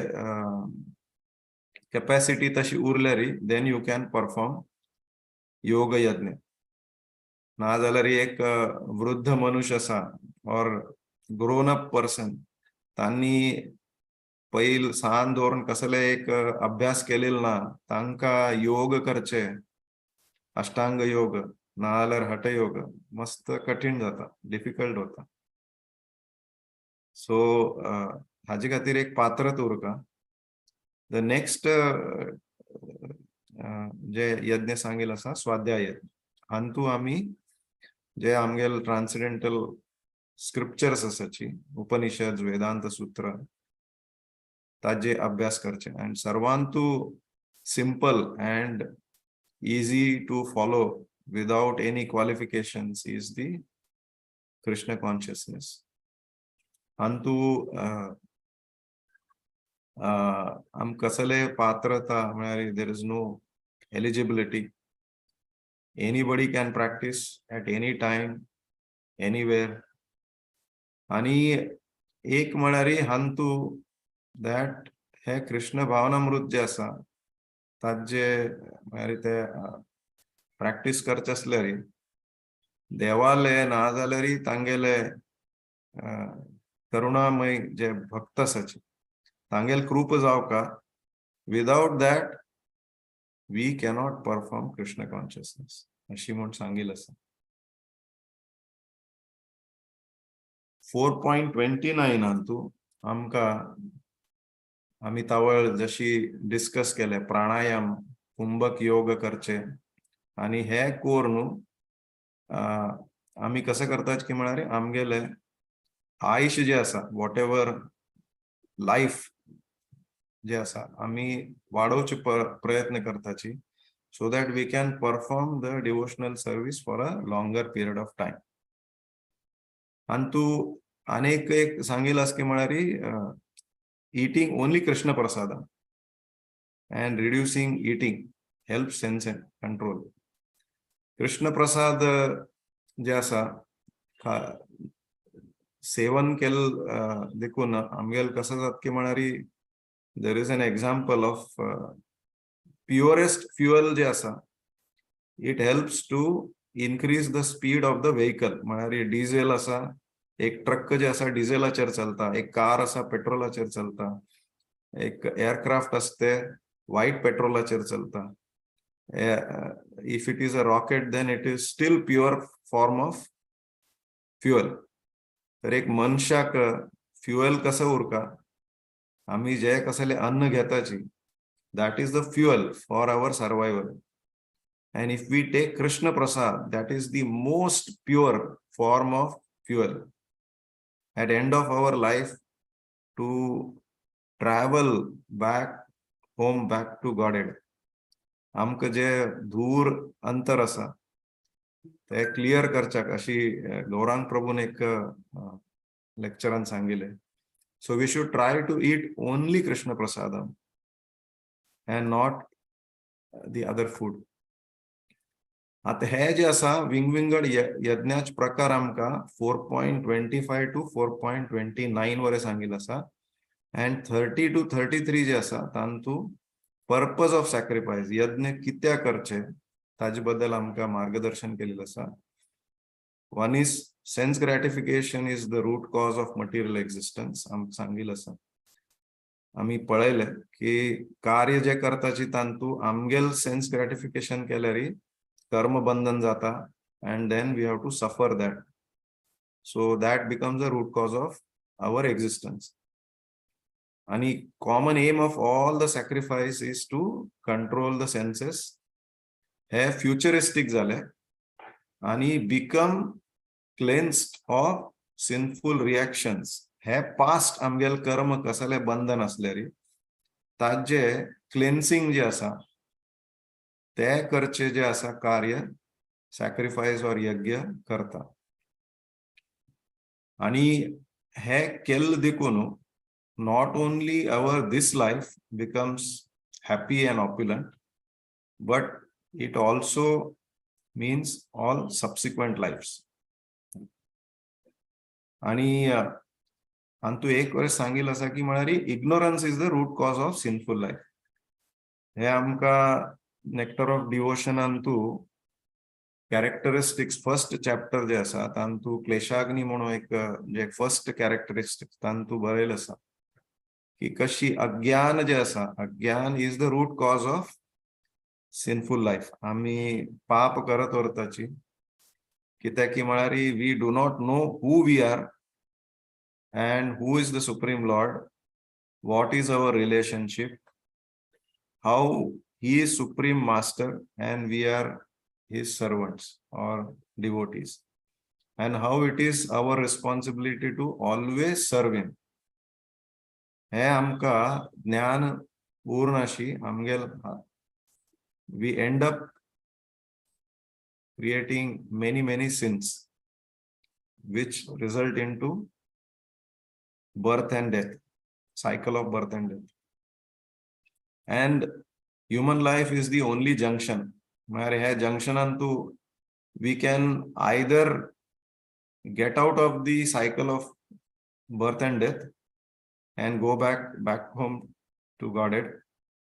[SPEAKER 2] कॅपॅसिटी तशी उरल्यार देन यू कॅन परफॉर्म योग यज्ञ. ना जाल्यार एक वृद्ध मनुष्य आसा और ग्रोन अप पर्सन तांणी पैल सान दवरून कसले एक अभ्यास केलेलो ना तांकां योग करचे अष्टांग योग ना जाल्यार हठयोग मस्त कठीण जाता डिफिकल्ट होता. सो हाजे खातीर एक पात्रत उरका. द नेक्स्ट जे यज्ञ सांगील आसा स्वाध्याय यज्ञ हांतू आमी जे आमगेल ट्रान्सडेंटल स्क्रिप्चर्स आसाची उपनिषद वेदांत सूत्र ताजे अभ्यास करचे अँड सर्वांतू simple and easy to follow without any qualifications is the Krishna consciousness. Antu am kasale patrata there is no eligibility. Anybody can practice at any time anywhere. Ani ek म्हळ्यार hantu that हे कृष्ण भावनामृत जे आसा ताजे म्हळ्यार ते प्रॅक्टिस करचे असल्यार देवाले ना जाल्यार तांगेले करुणामय जे भक्त आसाचे तांगेल कृप जावका. Without that we cannot perform Krishna consciousness अशी म्हूण सांगिल्लें आसा. 4.29 अंतू आमका आम्ही तावळ जशी डिस्कस केले प्राणायाम कुंभक योग करचे आणि हे कोर न्हू आम्ही कसं करतात की म्हणारे आमगेले आयुष्य जे असा वॉट एव्हर लाईफ जे असा आम्ही वाढवचे प्रयत्न करताची so that we can perform the devotional service for a longer period of time. आणि तू अनेक एक सांगेलास की म्हणारी eating only Krishna Prasadam and reducing eating helps sense and control. Krishna Prasad जे असा सेवन केल देखून आमगेल कसं जात की म्हणारी there is an example of purest fuel जे असा it helps to increase the speed of the vehicle. म्हणारी डिझेल असा एक ट्रक जे असा डिझेलाचेर चलता, एक कार असा पेट्रोलाचेर चलता, एक एअरक्राफ्ट असते व्हाईट पेट्रोलाचेर चलता. If it is a rocket then it is still pure form of fuel. तर एक मनशाक फ्युअल कसं उरका आम्ही जे कसले अन्न घेताची that is the fuel for our survival. And if we take Krishna Prasad, that is the most pure form of fuel. At end of our life, to travel back home, back to Godhead, आमक जे दूर अंतर असा ते क्लियर करच्याक अशी गौरांग प्रभून एक लेक्चरान सांगिले. So we should try to eat only Krishna Prasadam and not the other food. आता हे जे असा विंगविंगड यज्ञाच प्रकार आमका 4.25 to 4.29 वरे सांगितलं असा. अँड 30 to 33 जे असा तांतू पर्पज ऑफ सॅक्रिफाईस यज्ञ कित्या करचे ताजे बद्दल आमका मार्गदर्शन केलेलं असा. One is sense gratification is the root cause of material existence आमका सांगितलं असा. आम्ही पळयले की कार्य जे करताची तांतू आमगेल सेन्स ग्रॅटिफिकेशन केल्यारी कर्म बंधन जाता and then we have to suffer that. So that becomes the root cause of our existence. And common aim of all the sacrifice is to control the senses. हे futuristic झाले आणि become cleansed of sinful reactions. हे past आमगेल कर्म कसले बंधन असलेरी ताजे क्लेन्सिंग जे असा ते करचे जे असा कार्य सॅक्रिफाईस और यज्ञ करता. आणि हे केल देखून not only our this life becomes happy and opulent but it also means all subsequent lives. आणि तू एक वेळेस सांगितलं असा की म्हणारी ignorance is the root cause of sinful life. हे आमका नेक्टर ऑफ डिवोशन अंतू कॅरेक्टरिस्टिक्स फर्स्ट चॅप्टर जे असा तांतू क्लेशाग्नी म्हणून एक जे फर्स्ट कॅरेक्टरिस्टिक्स तांतू बरयलें असा की कशी अज्ञान जे असा अज्ञान is the root cause of sinful life. आम्ही पाप करत वरताची कित्याक की म्हळ्यारी we do not know who we are and who is the supreme Lord, what is our relationship, how he is supreme master and we are his servants or devotees, and how it is our responsibility to always serve him. हे आमका ज्ञान पूर्ण अशी आमगेल we end up creating many sins which result into birth and death, cycle of birth and death. And human life is the only junction. हे जंक्शनान तू we can either get out of the cycle of birth and death and go back home to Godhead.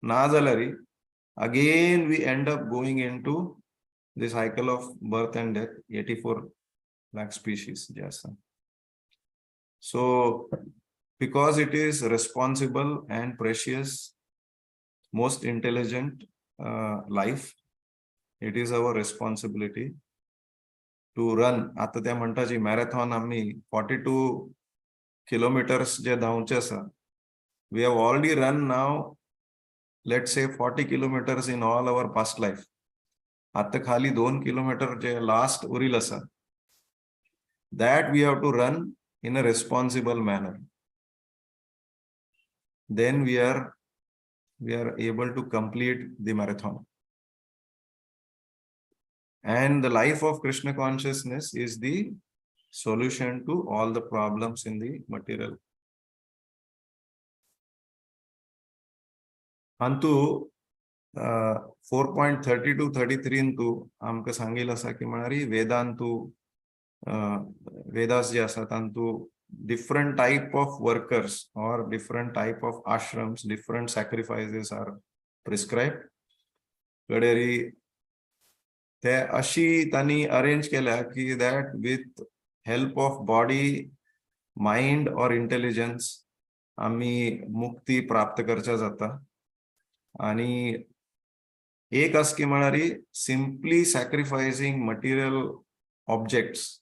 [SPEAKER 2] ना जाल्यारी again we end up going into the cycle of birth and death, 84 lakh species जे असा. So because it is responsible and precious, most intelligent life, it is our responsibility to run. आता त्या म्हणटा जी मॅरेथॉन आम्ही 42 किलोमीटर्स जे धांवचे आसा, we have already run now let's say 40 kilometres in all our past life. आता खाली 2 किलोमीटर जे लास्ट उरील आसा, that we have to run in a responsible manner. Then we are able to complete the marathon. And the life of Krishna consciousness is the solution to all the problems in the material. Antu 4.32-33 इंतू आमकां सांगिल आसा की म्हळ्यार वेदांतू वेदास जे आसा तांतू different type of workers or different type of ashrams, different sacrifices are prescribed. कडेरी ते अशी तांणी अरेंज केल्या की that with help of body, mind or intelligence आम्ही मुक्ती प्राप्त करच्या जाता. आणि एक आस की म्हळ्यार simply sacrificing material objects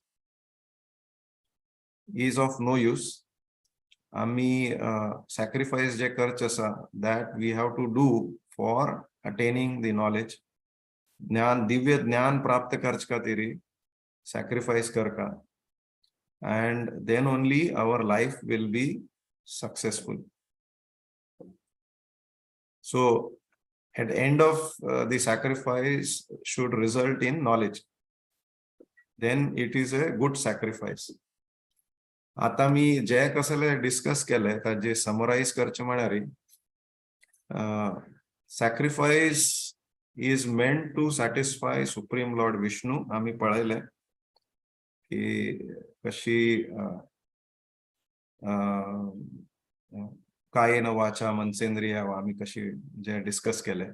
[SPEAKER 2] is of no use. आम्ही sacrifice जे करचे आसा that we have to do for attaining the knowledge. ज्ञान, दिव्य ज्ञान प्राप्त करचे खातीर sacrifice Karka, and then only our life will be successful. So at the end of the sacrifice should result in knowledge. Then it is a good sacrifice. आता मी जे कसले डिस्कस केले ताजे समराइज करचे म्हळ्यार sacrifice is meant to satisfy Supreme Lord Vishnu. आम्ही पळयले की कशी कायेन वाचा मनसेंद्रिय आम्ही कशी जे डिस्कस केले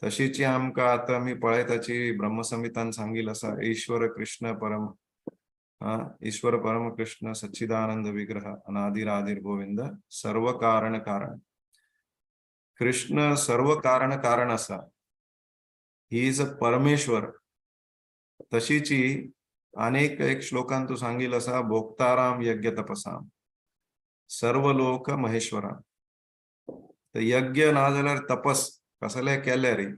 [SPEAKER 2] तशीची आमकां आता आम्ही पळयताची ब्रह्मसंहितान सांगिल आसा ईश्वर कृष्ण परम ईश्वर परम कृष्ण सच्चिदानंद विग्रह अनादिरादिर गोविंद सर्व कारण कारण. कृष्ण सर्व कारण कारण आसा. ही इज अ परमेश्वर. तशीची अनेक एक श्लोकान तू सांगिल आसा भोक्ताराम यज्ञ तपसाम सर्व लोक महेश्वरा. तर यज्ञ ना जाल्यार तपस कसले केले रे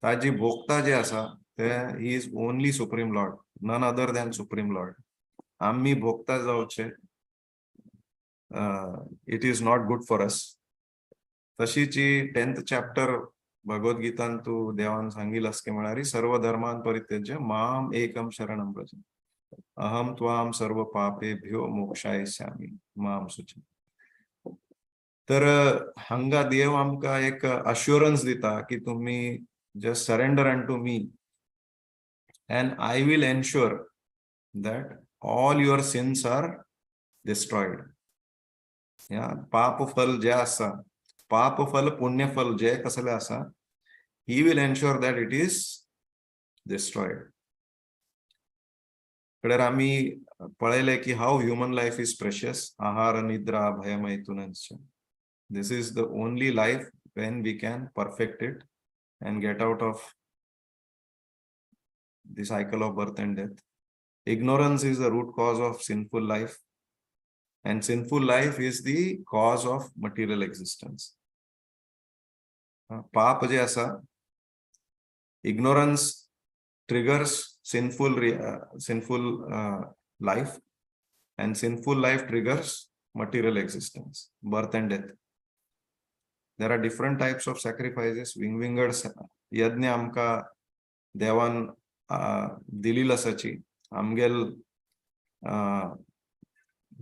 [SPEAKER 2] ताजी भोक्ता जे आसा ते he is only Supreme Lord, none other than Supreme Lord. आम्ही भोक्ता जावचे it is not good for us. तशीची 10th चॅप्टर भगवद गीतान तू देवान सांगिलास की म्हळ्यार सर्व धर्मान परित्यज्य माम एकम शरणम व्रज अहम त्वाम सर्व पापेभ्यो मोक्षायिष्यामि माम शुच. तर हांगा देव आमकां एक अश्युरन्स दिता की तुम्ही just surrender unto me and I will ensure that all your sins are destroyed. पाप फल जे आसा, पाप फल पुण्य फल जे कसले आसा, he will ensure that it is destroyed. कडे आम्ही पळयले की how human life is precious. आहार निद्रा भय मैथुनश्च. This is the only life when we can perfect it and get out of the cycle of birth and death. Ignorance is the root cause of sinful life, and sinful life is the cause of material existence. Paap je asa, ignorance triggers sinful life, and sinful life triggers material existence, birth and death. There are different types of sacrifices. Winged yajna amka devan dilil asachi amgel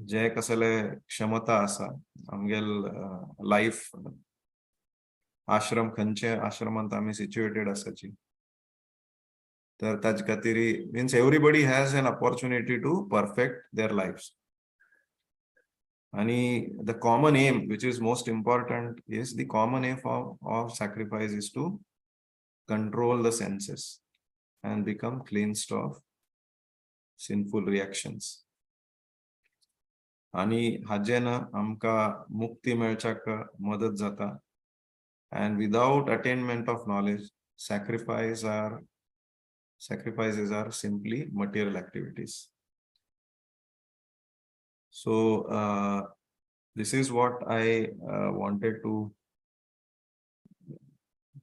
[SPEAKER 2] जे कसले क्षमता आसा आमगेल लाईफ आश्रम खंयचे आश्रमांत आमी सिच्युएटेड आसाची तर ताजे खातीर means everybody has an opportunity to perfect their lifes. आणि the common aim which is most important is the common aim of sacrifice is to control the senses and become cleansed of sinful reactions. आणि हाजेन आमका मुक्ती मेळच्याक मदत जाता. and without attainment of knowledge sacrifice are sacrifices are simply material activities. So this is what I wanted to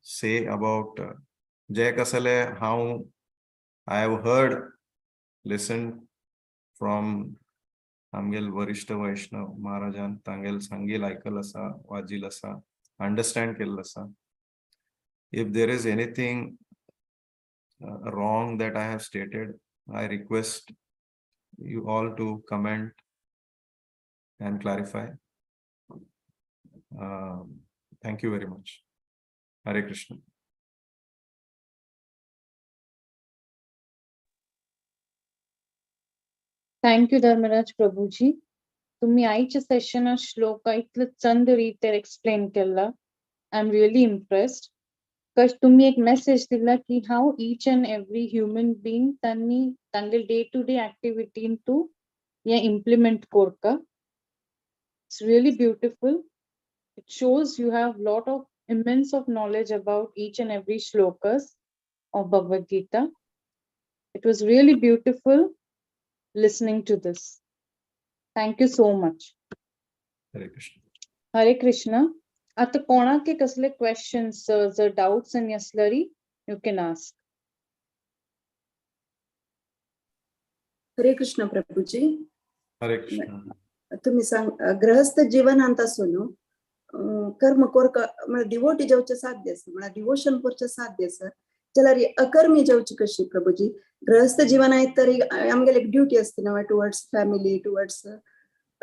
[SPEAKER 2] say about Jay Kasale, how I have heard, listened from Amgel Varishta Vaishnav Maharajan, Tangel Sangil Aikalasa, Vajilasa, understand Kellasa. If there is anything wrong that I have stated, I request you all to comment and clarify. Thank you very much. Hare Krishna.
[SPEAKER 1] Thank you, Dharmaraj Prabhuji. तुम्ही आईच्या सेशनात श्लोका इतलं चंद रीतीर एक्सप्लेन केला. I'm really impressed. Because तुम्ही एक message दिला की how each and every human being त्यांनी तांगेल day-to-day activity into या implement करता. It's really beautiful. It shows you have lot of immense of knowledge about each and every shlokas of Bhagavad Gita. It was really beautiful listening to this. Thank you so much.
[SPEAKER 2] Hare Krishna.
[SPEAKER 1] Hare Krishna. आता कोणाके कसले questions, जर doubts and असलरी, you can ask.
[SPEAKER 3] हरे कृष्ण प्रभूजी.
[SPEAKER 2] Hare Krishna.
[SPEAKER 3] तुम्ही सांग गृहस्थ जीवनांतासून कर्म कोरक म्हणजे डिवोटी जाऊचे साध्य आसा म्हणजे डिवोशन करचे साध्य आसा जाल्यार अकर्मी जाऊची कशी प्रभूजी. गृहस्थ जीवन आहे तरी आमगेले एक ड्युटी असते ना टुवर्ड्स फॅमिली टुवर्ड्स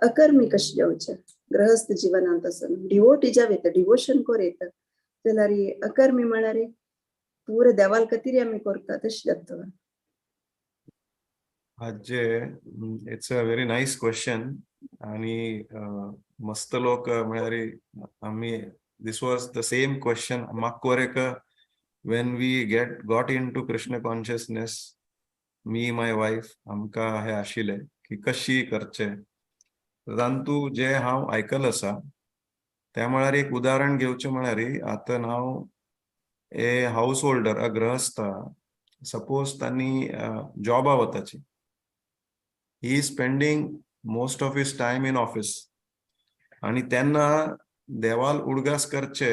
[SPEAKER 3] अकर्मी कशी जाऊचे गृहस्थ जीवनांतासून डिवोटी जावे तर डिवोशन कोरेत जाल्यार अकर्मी म्हळ्यार पूर देवाल कतिरी आमी करता तशी जाता.
[SPEAKER 2] Ajay, it's a very nice question. आणि मस्त लोक म्हळ्यार आम्ही this was the same question Makkoreka when we got into Krishna consciousness, me, my wife, आमका हे आशिले की कशी करचे. परंतु जे हांव आयकल आसा त्या म्हळ्यार एक उदाहरण घेवचें म्हळ्यार आता हांव ए हाऊस होल्डर अ गृहस्थ सपोज तांणी जॉबा वताची. He is spending most of his time in office. आणि त्यांना देवाल उडगास करचे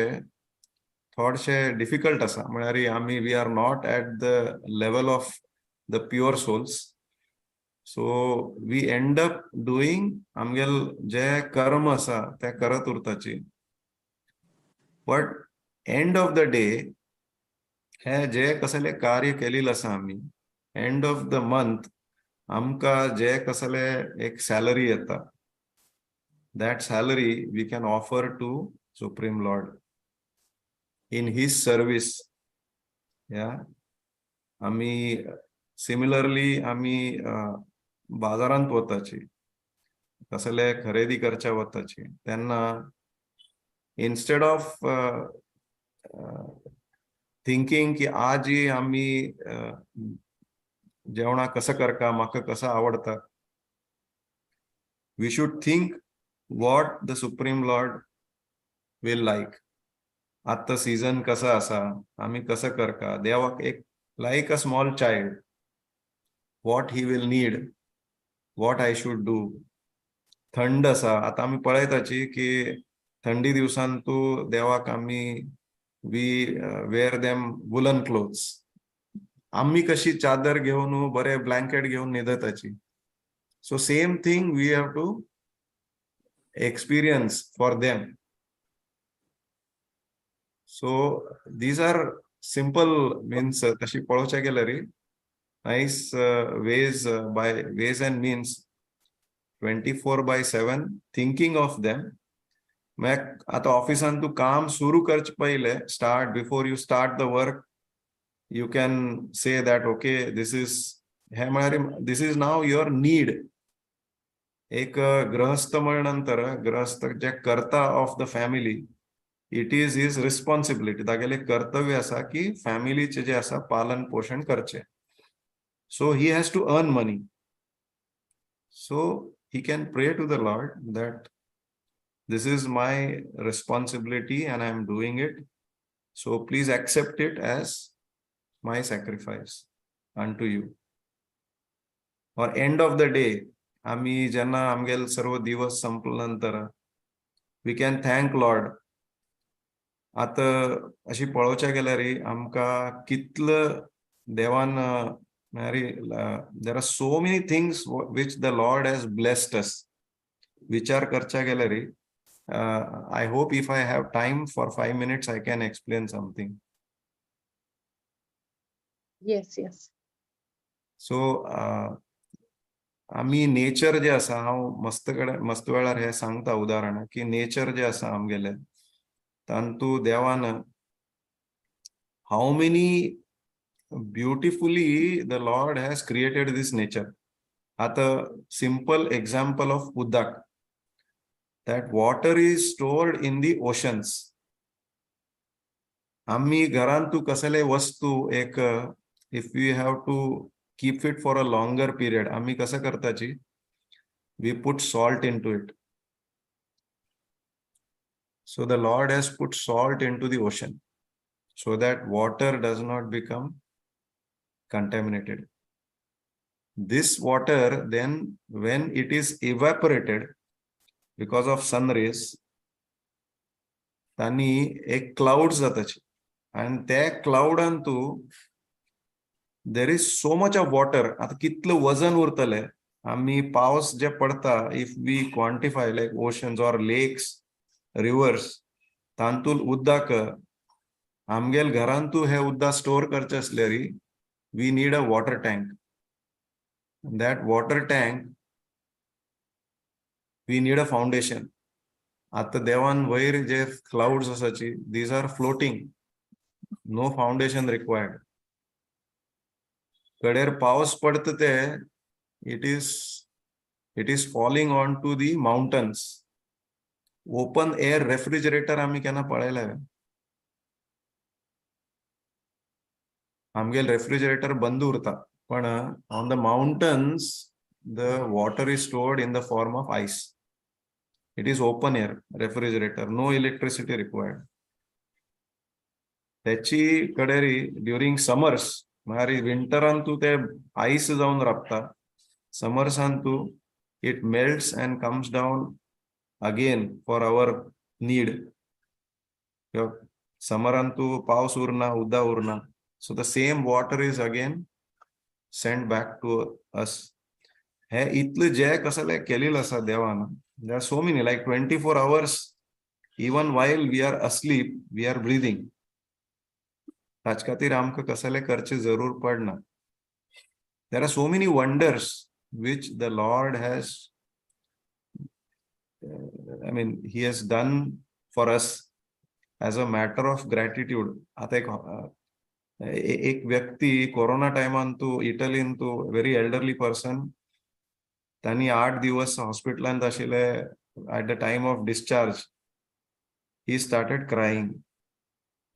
[SPEAKER 2] थोडशे डिफिकल्ट आसा म्हळ्यार आमी we are not at the level of the pure souls. So we end up doing आमगेल जे कर्म आसा ते करत उरताची. But end of the day हे जे कसले कार्य केलेले आसा आमी एंड ऑफ द मंथ आमका जे कसले एक सॅलरी येता that salary we can offer to Supreme Lord in his service. Yeah, आम्ही सिमिलरली आम्ही बाजारांत वताची कसले खरेदी करच्या वताची त्यांना instead of thinking की आज ही आम्ही जेवणा कसं करका म्हाका कसं आवडता, we should think what the Supreme Lord will like. आता सीजन कसा असा आम्ही कसं करका देवाक एक like a small child what he will need, what I should do. थंड असा आता आम्ही पळयताची की थंडी दिवसांतू देवाक आम्ही we wear them woolen clothes. आम्ही कशी चादर घेऊन बरे ब्लँकेट घेऊन न्हिदताची. So same thing we have to experience for them. So these are simple means तशी पळोवचे गेल्यार nice ways by ways and means 24/7 thinking of them. आता ऑफिसान तू काम सुरू करचे पहिले start before you start the work you can say that okay this is now your need. एक गृहस्थ म्हणनंतर गृहस्थ जे कर्ता of the family it is his responsibility तागेले कर्तव्य आसा की फॅमिलीचे जे आसा पालन पोषण करचे. So he has to earn money. So he can pray to the lord that this is my responsibility and I am doing it. So please accept it as my sacrifice. unto you. Or end of the day, आम्ही जेन्ना आमगेल सर्व दिवस संपल्यानंतर we can thank Lord. आता अशी पळोवचें गेल्यार आमकां कितलं देवान there are so many things which the Lord has blessed us. विचार करच्या गेल्यार I hope if I have time for 5 minutes, I can explain something.
[SPEAKER 1] Yes, yes.
[SPEAKER 2] So, आम्ही नेचर जे आसा हांव मस्त वेळार हे सांगता उदाहरण की नेचर जे आसा आमगेले तांतू देवान how many beautifully the Lord has created this nature. आता सिंपल एक्झाम्पल ऑफ उदक, that water is stored in the oceans. आम्ही घरांतू कसले वस्तू एक if we have to keep it for a longer period, आम्ही कसं करताची, we put salt into it. So the Lord has put salt into the ocean so that water does not become contaminated. This water then, when it is evaporated because of sun rays, तानी एक क्लाउड जाताची आणि त्या क्लाउडांतू there is so much of water. आता कितलं वजन उरतले, आम्ही पावस जे पडता, if we quantify like oceans or lakes, rivers, तांतूल उदक आमगेल घरांतू हे उदक स्टोर करचे असल्यार we need a water tank. That water tank, we need a foundation. आता देवान वयर जे क्लाउड्स आसाची, these are floating, no foundation required. कडेर पावस पडता ते it is falling onto the mountains. Open air refrigerator आम्ही केन्ना पळयला? आमगेल रेफ्रिजरेटर बंद उरता, पण on the mountains the water is stored in the form of ice. It is open air refrigerator, no electricity required. त्याची कडेरी ड्युरिंग समर्स म्हळ्यार विंटरांतू ते आईस जावन राबता, समर्सांतू it melts and comes down again for our need. समरांतू पावस उरना, उदक उरना, so the same water is again sent back to us. हे इतलं जे कसले केलेलं आसा देवान. There are so many, like 24 hours, even while we are asleep we are breathing. ताचे खातीर आमकां कसले करचे जरूर पडना. There are so many wonders which the Lord has, he has done for us as a matter of gratitude. आता एक व्यक्ती कोरोना टायमांतू इटलींतू व्हेरी एल्डरली पर्सन, तांणी 8 दिवस हॉस्पिटलांत आशिल्ले. at the time of discharge he started crying.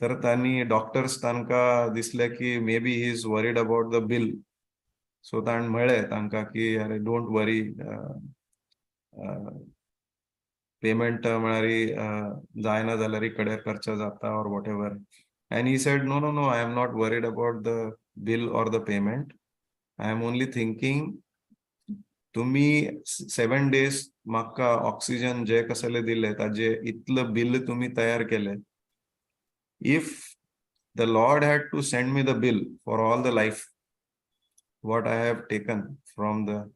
[SPEAKER 2] तर तांणी डॉक्टर्स तांकां दिसले की may be he is worried about the bill. So ताणें म्हणलें तांकां की अरे डोंट वरी, पेमेंट म्हळ्यार जायना जाल्यार कडेर खर्च जाता और what ever. And he said, no, I am not worried about the bill or the payment. I am only thinking, तुम्ही 7 days म्हाका ऑक्सिजन जे कसले दिले ताजे इतलं बिल तुम्ही तयार केले. If the Lord had to send me the bill for all the life, what I have taken from the,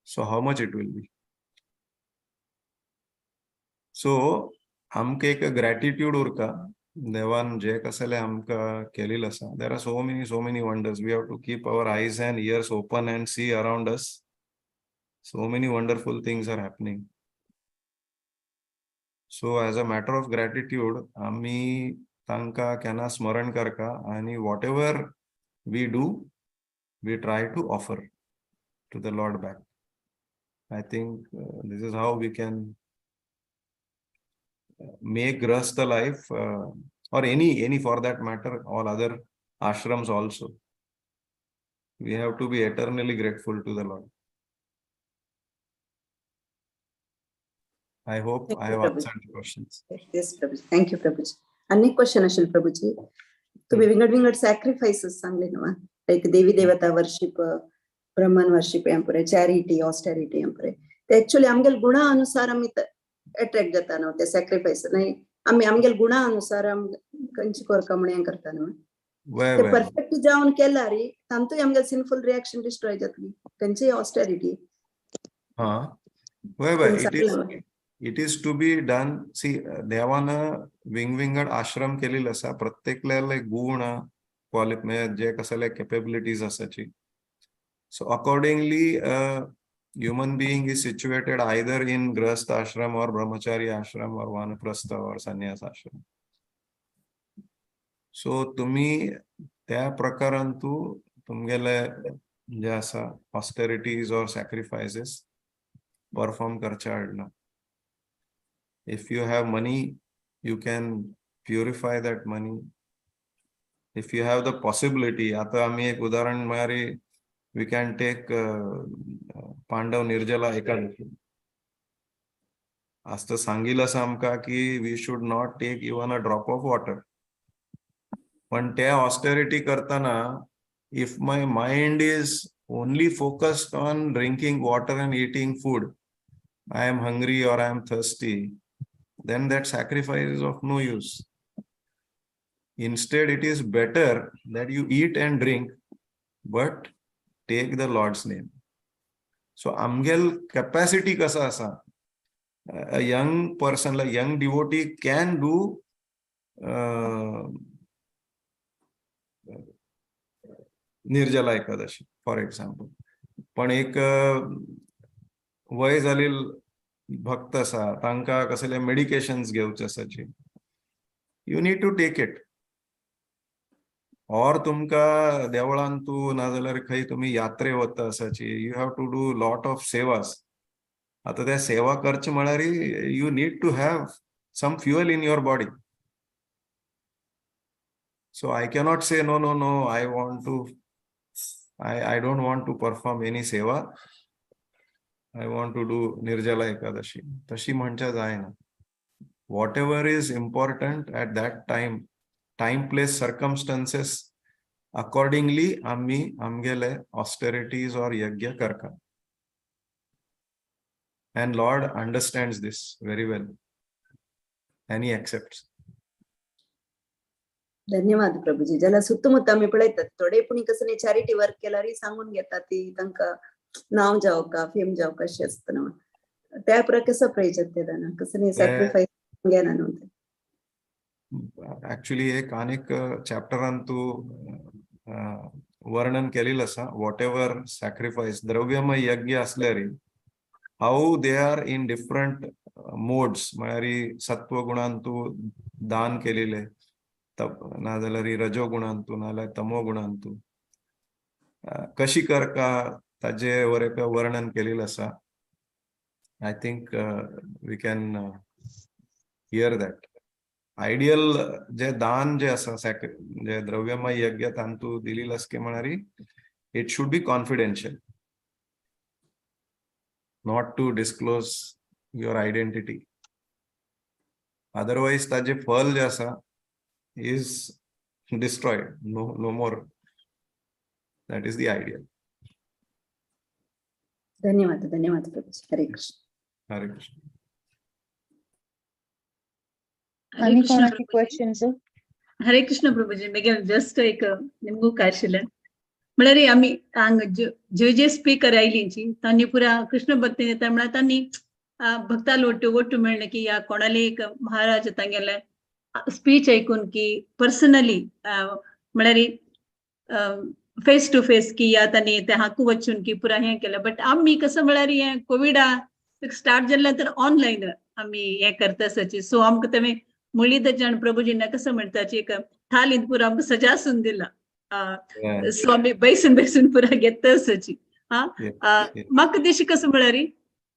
[SPEAKER 2] so how much it will be? So, आमकां एक ग्रॅटिट्यूड उरता देवान जे कसले आमकां केलेलें आसा. There are so many wonders. We have to keep our eyes and ears open and see around us. So many wonderful things are happening. So as a matter of gratitude, आम्ही तांकां केन्ना स्मरण करता आणि whatever we do, we try to offer to the Lord back. I think this is how we can make Grahastha life, or any for that matter, all other ashrams also. We have to be eternally grateful to the Lord. I hope I have answered the questions.
[SPEAKER 3] Yes, Prabhuji. Thank you, Prabhuji. Any question, Ashil Prabhuji? तुम्ही विंगड विंगड सॅक्रिफायसेस सांगले ना, लाईक देवी देवता वर्शिप, ब्रह्मन वर्शिप हें पळय, चॅरिटी, ऑस्टेरिटी हें पळय, ते एक्चुअली आमगेल गुणा अनुसार आमी अट्रॅक्ट जाता न्हू ते सॅक्रिफायस. न्हय आमी आमगेल गुणा अनुसार खंयची करता म्हण हें करता न्हू. ते परफेक्ट जावन केल्यार तांतूय आमगेल सिनफुल रिएक्शन डिस्ट्रॉय जातली, खंयची austerity.
[SPEAKER 2] It is to be done. See देवान विंगविंगड आश्रम केलेले आसा, प्रत्येकले गुण जे कसले कॅपेबिलिटीज आसाची. So accordingly, human being is situated either in grahastha ashram or brahmachari ashram or vanaprastha or sannyas ashram. So तुम्ही त्या प्रकारान तुमगेले जे आसा austerities or sacrifices perform करचे आडना. If you have money, you can purify that money. If you have the possibility, आता आम्ही एक उदाहरण म्हळ्यार we can take Pandav Nirjala Ekadashi. As सांगिल आसा आमकां की we should not take even a drop of water. पण त्या austerity करताना if my mind is only focused on drinking water and eating food, I am hungry or I am thirsty, then that sacrifice is of no use. Instead, it is better that you eat and drink, but take the Lord's name. So amgel capacity kasa asa, a young person, like young devotee can do Nirjala Ekadashi, for example. पण एक वय जालेल भक्त आसा, तांकां कसले मेडिकेशन्स घेवचे आसाची, you need to take it. और तुमका देवळान नाजाल्यार खंय तुम्ही यात्रे वता आसाची, you have to do lot of सेवास. आता त्या सेवा करचे म्हळ्यार you need to have some fuel in your body. So I cannot say no no no, I don't want to perform any seva. I want to do Nirjala Ekadashi. तशी म्हणच्या जायना. Whatever is important at that time, place, circumstances, accordingly आम्ही आमगेले austerities or yajna Karka. And Lord understands this very well and he accepts.
[SPEAKER 3] धन्यवाद प्रभूजी. ज्याला सुತ್ತमुत्त आम्ही पळयतात थोडे पुणी कसं चॅरिटी वर्क केल्यार सांगून घेतात ती तांकां नाव जावका, फेम जावका अशें आसता न्हू. त्या प्रकार कसं प्रयोजन ते जाणा कसं सॅक्रिफायस घेना न्हू.
[SPEAKER 2] Actually एक अनेक चॅप्टरान वर्णन केलेलं आसा, वॉट एव्हर सॅक्रिफायस द्रव्यमय यज्ञ असल्यार how they are in different modes. म्हळ्यार सत्व गुणान दान केलेले, नाजाल्यार रजोगुणान नाजाल्यार तमो गुणान कशी करका ताजे वर्णन केलेलं आसा. I think we can hear that. Ideal जे दान जे आसा जे द्रव्यमय यज्ञ तांतू दिलेलं आसके म्हळ्यार it should be confidential, not to disclose your identity. Otherwise ताजे फल जे आसा is destroyed. No more. That is the ideal.
[SPEAKER 3] धन्यवाद प्रभूजी. हरे Krishna.
[SPEAKER 2] Hare Krishna.
[SPEAKER 1] Any questions?
[SPEAKER 4] हरे कृष्ण प्रभूजी. मेगे जस्ट एक निमगू कार्शिलन म्हळ्यार आमी हांग जे स्पीकर आयलींची तांणी पुरा कृष्ण भक्ती येता म्हळ्यार तांणी भक्ताल ओट्टू मेळ्ळें की या कोणाले एक महाराज तांगेले स्पीच ऐकून की पर्सनली म्हळ्यार फेस टू फेस की या तांणी ते हाकू वचून की पुरा हें केलें. बट आमी कसं म्हळ्यार हें कोविडा स्टार्ट जाल्लें तर ऑनलायन आमी हें करता आसाची. सो आमकां तें मुरलीधर प्रभुजीन कसं म्हणटाची एक थालींत पुरा आमकां सजासून दिला. सो आमी बैसून पुरा घेता आसाची. म्हाका दिशी कसं म्हळ्यार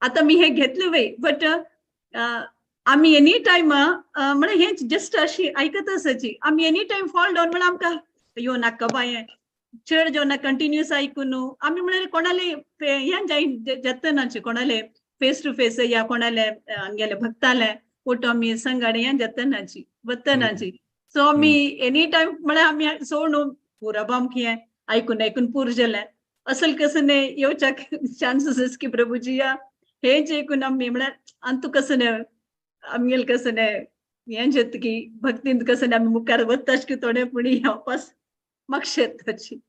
[SPEAKER 4] आतां मी हें घेतलें वय, बट आमी एनी टायम म्हळ्यार हें जस्ट अशी आयकत आसाची. आमी एनी टायम फॉल डावन म्हळ्यार आमकां यो नाका बाय चड जेवना कंटिन्युअस आयकून आमी म्हळ्यार कोणाले हें जायन जेतनाची कोणाले फेस टू फेस या कोणाले आमगेले भक्ताले फोटो आमी संगाडे हें जेतनाची वतनाची. सो आम्ही एनी टाइम म्हळ्यार आम्ही सोडून पुरब आमकां ऐकून पूर जाल्यार असल कसं नाही येवच्या चान्सेस की प्रभुजी या हे जे ऐकून आम्ही म्हळ्यार अंतू कसं नाही आमगेल कसं नाही हें जेत की भक्तींत कसं नाही आम्ही मुखार वताच की थोडे पुणी येवपास म्हाका शेताची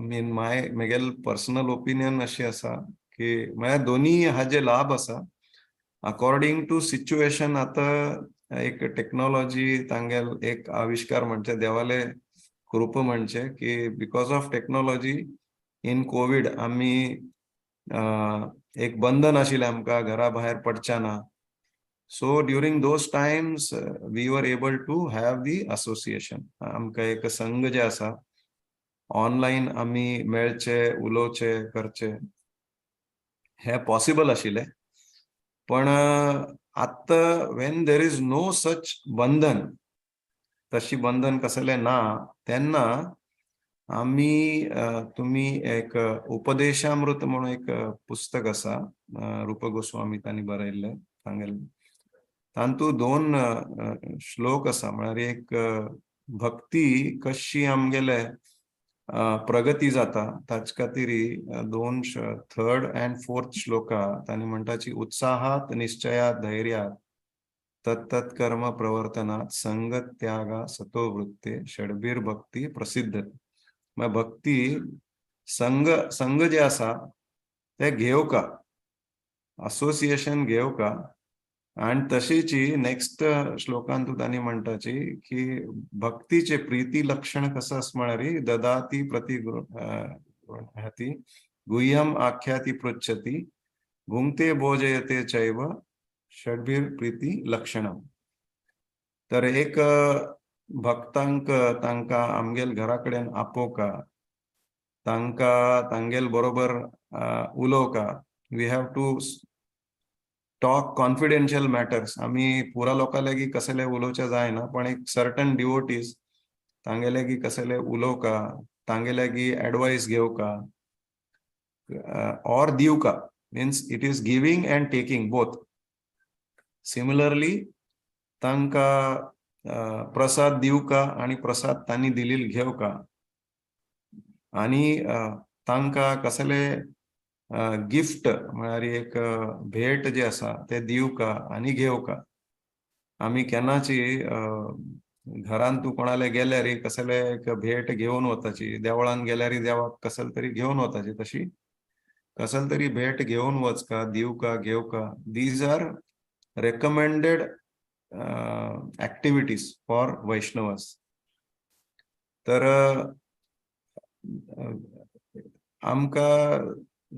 [SPEAKER 2] मीन म्हगेल पर्सनल ओपिनियन अशी आसा की म्हळ्यार दोनी हाजे लाभ आसा अकॉर्डिंग टू सिच्युएशन. आता एक टेक्नॉलॉजी तांगेल एक आविष्कार म्हणजे देवाले कृप म्हणजे की because of technology in Covid आम्ही एक बंधन आशिल्लें आमकां घरा भायर पडच्या ना. So during those times we were able to have the association. आमकां एक संघ जे आसा ऑनलायन आम्ही मेळचे उलोवचे करचे हे पॉसिबल आशिल्लें. पण आत्ता when there is no such बंधन तशी बंधन कसले ना तेन्ना आम्ही तुम्ही एक उपदेशामृत म्हणून एक पुस्तक आसा रूप गोस्वामी तांणी बरयल्लें सांगेल तांतू 2 श्लोक आसा. म्हळ्यार एक भक्ती कशी आमगेले प्रगती जाता ताचे खातीर 2 3rd and 4th श्लोका तांणी म्हणटाची उत्साहात निश्चयात धैर्यात तत्तत् कर्म प्रवर्तनात संगत त्यागा सतो वृत्ते षडबीर भक्ती प्रसिद्ध. भक्ती संघ जे आसा ते घेवका असोसिएशन घेवका आणि तशीची नेक्स्ट श्लोकांत तांणी म्हणटाची की भक्तीचे प्रीती लक्षण कसं आस म्हळ्यार ददाती प्रतिगृह्णाति गुह्यम आख्याति पृच्छति भुंक्ते भोजयते चैव षड्भीर प्रीती लक्षणम. तर एक भक्तांक तांकां आमगेल घरा कडेन आपोवका तांकां तांगेल बरोबर उलोवका. We have to talk confidential matters. आम्ही पुरा लोकां लागीं कसले उलोवचे जायना पण एक सर्टन डिवोटीज तांगे लागीं कसले उलोवका तांगे लागीं एडवायस घेवका ऑर दिवका. Means it is giving and taking both. Similarly तांकां प्रसाद दिवका आणि प्रसाद तांणी दिलेले घेवका आणि तांकां कसले गिफ्ट म्हळ्यार एक भेट जे आसा ते दिवका आणि घेवका. आम्ही केन्नाची घरान तू कोणाले गेल्यार कसले एक भेट घेवन वताची. देवळान गेल्यार देवाक कसले तरी घेवन वताची. तशी कसले तरी भेट घेवन वचका दिवका घेवका. These are recommended activities for Vaishnavas. तर आमकां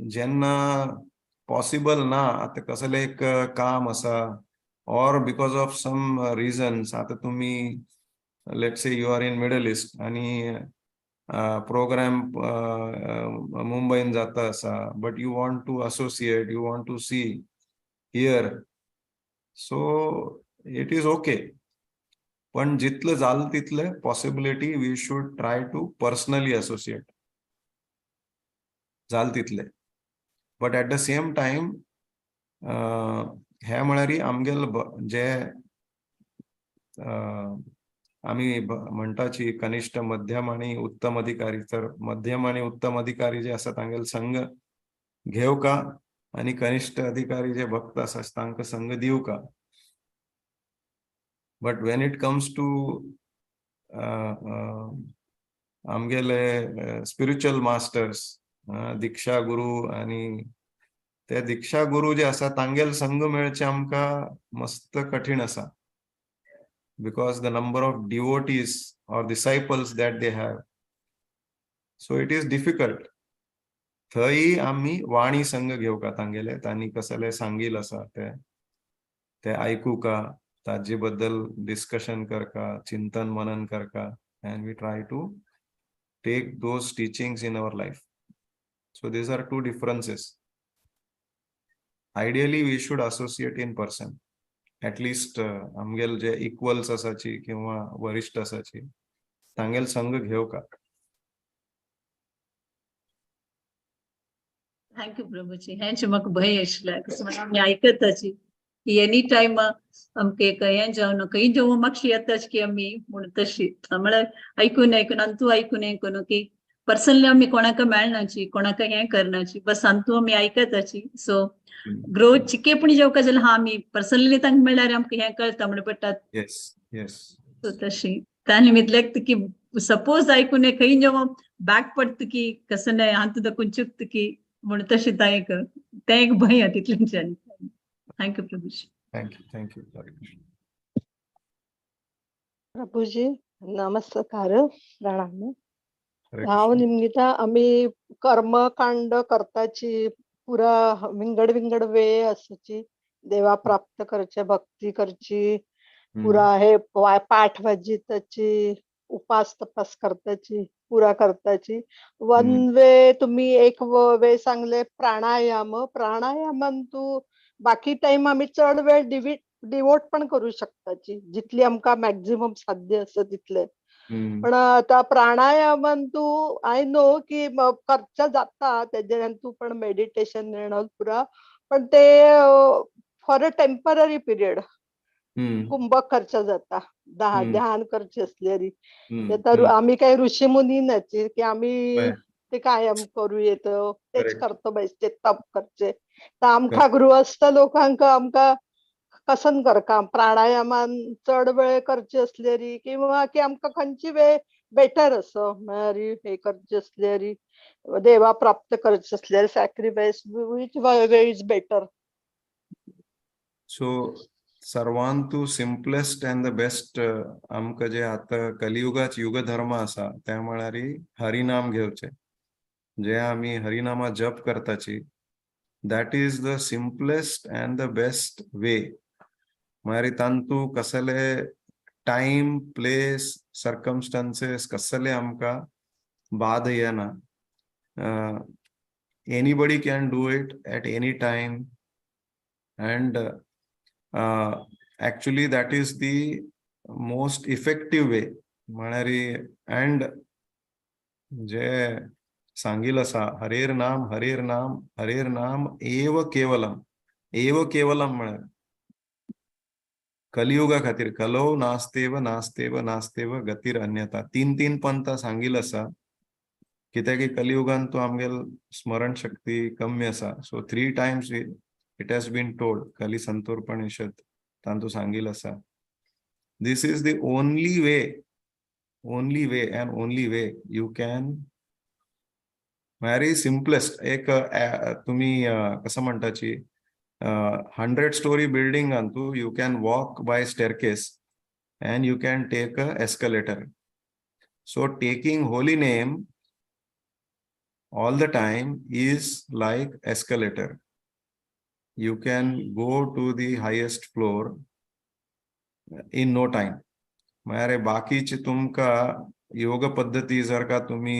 [SPEAKER 2] जेन्ना पॉसिबल ना आता कसले एक काम आसा और बिकॉज ऑफ सम रिजन्स आता तुम्ही let's say you are in middle east आणि प्रोग्राम मुंबईन जाता आसा but you want to associate you want to see here so it is okay. पण जितलं जाल तितले possibility we should try to personally associate जाल तितले. But at the same time हे म्हळ्यार आमगेल जे आम्ही म्हणटाची कनिष्ठ मध्यम आणि उत्तम अधिकारी. तर मध्यम आणि उत्तम अधिकारी जे आसा तांगेल संघ घेवका आणि कनिष्ठ अधिकारी जे भक्त आसा तांकां संघ दिवका. But when it comes to आमगेले स्पिरिच्युअल मास्टर्स दीक्षा गुरु आणि ते दीक्षा गुरु जे आसा तांगेल संघ मेळचे आमकां मस्त कठीण आसा. because the number of devotees or disciples that they have, so it is difficult. थंय आम्ही वाणी संघ घेवका तांगेले तांणी कसले सांगील आसा ते आयकुका ताजे बद्दल डिस्कशन करका चिंतन मनन करका and we try to take those teachings in our life. So these are two differences. Ideally we should associate in person. At least आमगेल जे इक्वल्स आसाची किंवा वरिष्ठ आसाची तांगेल संघ घेवका.
[SPEAKER 4] थँक्यू प्रभूजी. हेंचे म्हाका भंय आशिल्लो कसं म्हणून आमी आयकताची की एनी टाइम आमके हें जावन खंय जेवूं मातशी येताच की आमी म्हण तशी म्हळ्यार आयकून आनी तूं आयकून हें करून की पर्सनली आमी कोणाक मेळनाची कोणाक हें करनाची बस तूं आमी आयकताची सो ग्रो चिकेपणी जेवका जाल्यार हा आमी पर्सनली तांकां मेळ्ळ्यार आमकां हें कळटा म्हण पडटा
[SPEAKER 2] येस येस
[SPEAKER 4] सो तशी त्या निमित्तल्याक की सपोज आयकून खंय जेवो बॅक पडत की कसं नाही हात दखून चुकत की म्हण तशी तें एक भंय हा तितल्यानच्यान थँक्यू प्रभूजी
[SPEAKER 2] थँक्यू
[SPEAKER 5] प्रभूजी नमस्कार प्रणाम
[SPEAKER 2] हरे
[SPEAKER 5] हांव
[SPEAKER 2] कृष्ण.
[SPEAKER 5] निमनिता आमी कर्मकांड करताची पुरा विंगड वेळ आसाची देवा प्राप्त करचे भक्ती करची पुरा हे पाठ वाजिताची उपास तपास करताची पुरा करताची वन वे तुम्ही एक वेळ सांगले प्राणायामान तू बाकी टाइम आम्ही चढ वेळ डिवोट पण करू शकताची जितली आमकां मॅक्झिमम साध्य असं तितले पण आता प्राणायामान तू आय नो की करच्या जाता तेजेर तू पण मेडिटेशन पुरा पण ते फॉर अ टेम्पररी पिरियड कुंभक खर्च जाता ध्यान करचे असल्यारी तर आम्ही काही ऋषी मुनी नाची की आम्ही ते कायम करू येतो तेच करतो बेसते तप करचे तर आमका गृहस्थ लोकांक आमका कसन करका प्राणायामान चढ वेळ करचे असल्यारी किंवा की आमका खंयची वेळ बेटर असं म्हळ्यार हे करचे असल्यारी देवा प्राप्त करचे असल्यारी sacrifice which way is better
[SPEAKER 2] so सर्वांतू सिम्पलेस्ट अँड द बेस्ट आमकां जे आता कलियुगाच युग धर्म असा त्या म्हळ्यार हरिनाम घेवचे जे आमी हरिनामा जप करताची that is the simplest and the best way म्हळ्यार तांतू कसले टाइम प्लेस सर्कमस्टान्सेस कसले आमकां बाद येना anybody can do it at any time and actually that is the most effective way म्हळ्यार and जे सांगिल असा हरेर नाम एव केवलम म्हळ्यार कलियुगा खातीर कलो नास्तेव गतीर अन्यथा तीन पंथ सांगिल असा कित्याक की कलियुगान तू आमगेल स्मरण शक्ती कमी असा so 3 times it has been told Kali Santurpanishad tantu sangil asa this is the only way and only way you can very simplest ek tumi kasa म्हणताची 100-story building antu you can walk by staircase and you can take a escalator so taking holy name all the time is like escalator you can go to the highest floor in no time म्हळ्यार बाकीचे तुमका योग पद्धती जर का तुम्ही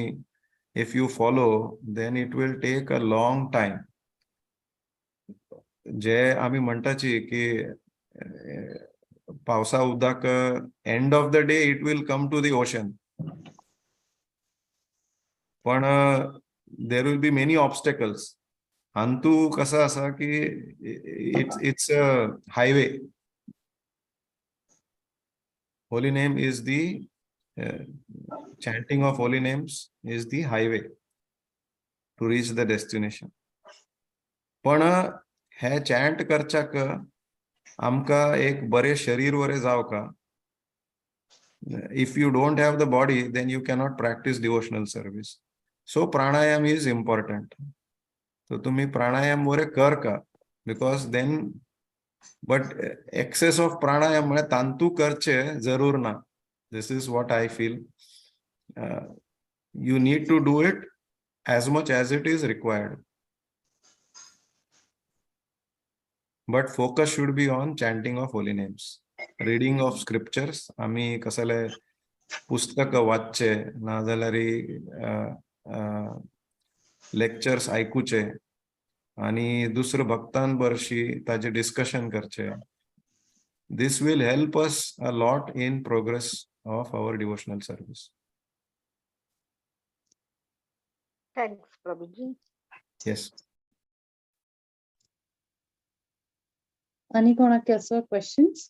[SPEAKER 2] if you follow then it will take a long time जे आम्ही म्हणताची की पावसा उदक end of the day it will come to the ocean पण there will be many obstacles अंतु कसा असा की it's a highway holy name is the chanting of holy names is the highway to reach the destination पण हे चॅन्ट करच्याक आमका एक बरे शरीर वरे जावका if you don't have the body then you cannot practice devotional service so pranayam is important so तुम्ही प्राणायाम वरे कर का because then but excess of pranayam म्हळ्यार तांतू करचे जरूर ना this is what I feel you need to do it as much as it is required but focus should be on chanting of holy names reading of scriptures आम्ही कसले पुस्तक वाचचे ना जाल्यार लेक्चर्स ऐकूचे आणि दुसरे भक्तां बरशी ताजे डिस्कशन करचे this will help us a lot in progress of our devotional service
[SPEAKER 5] thanks Prabhuji
[SPEAKER 2] yes
[SPEAKER 1] आनी कोणाक आसा क्वेश्चन्स?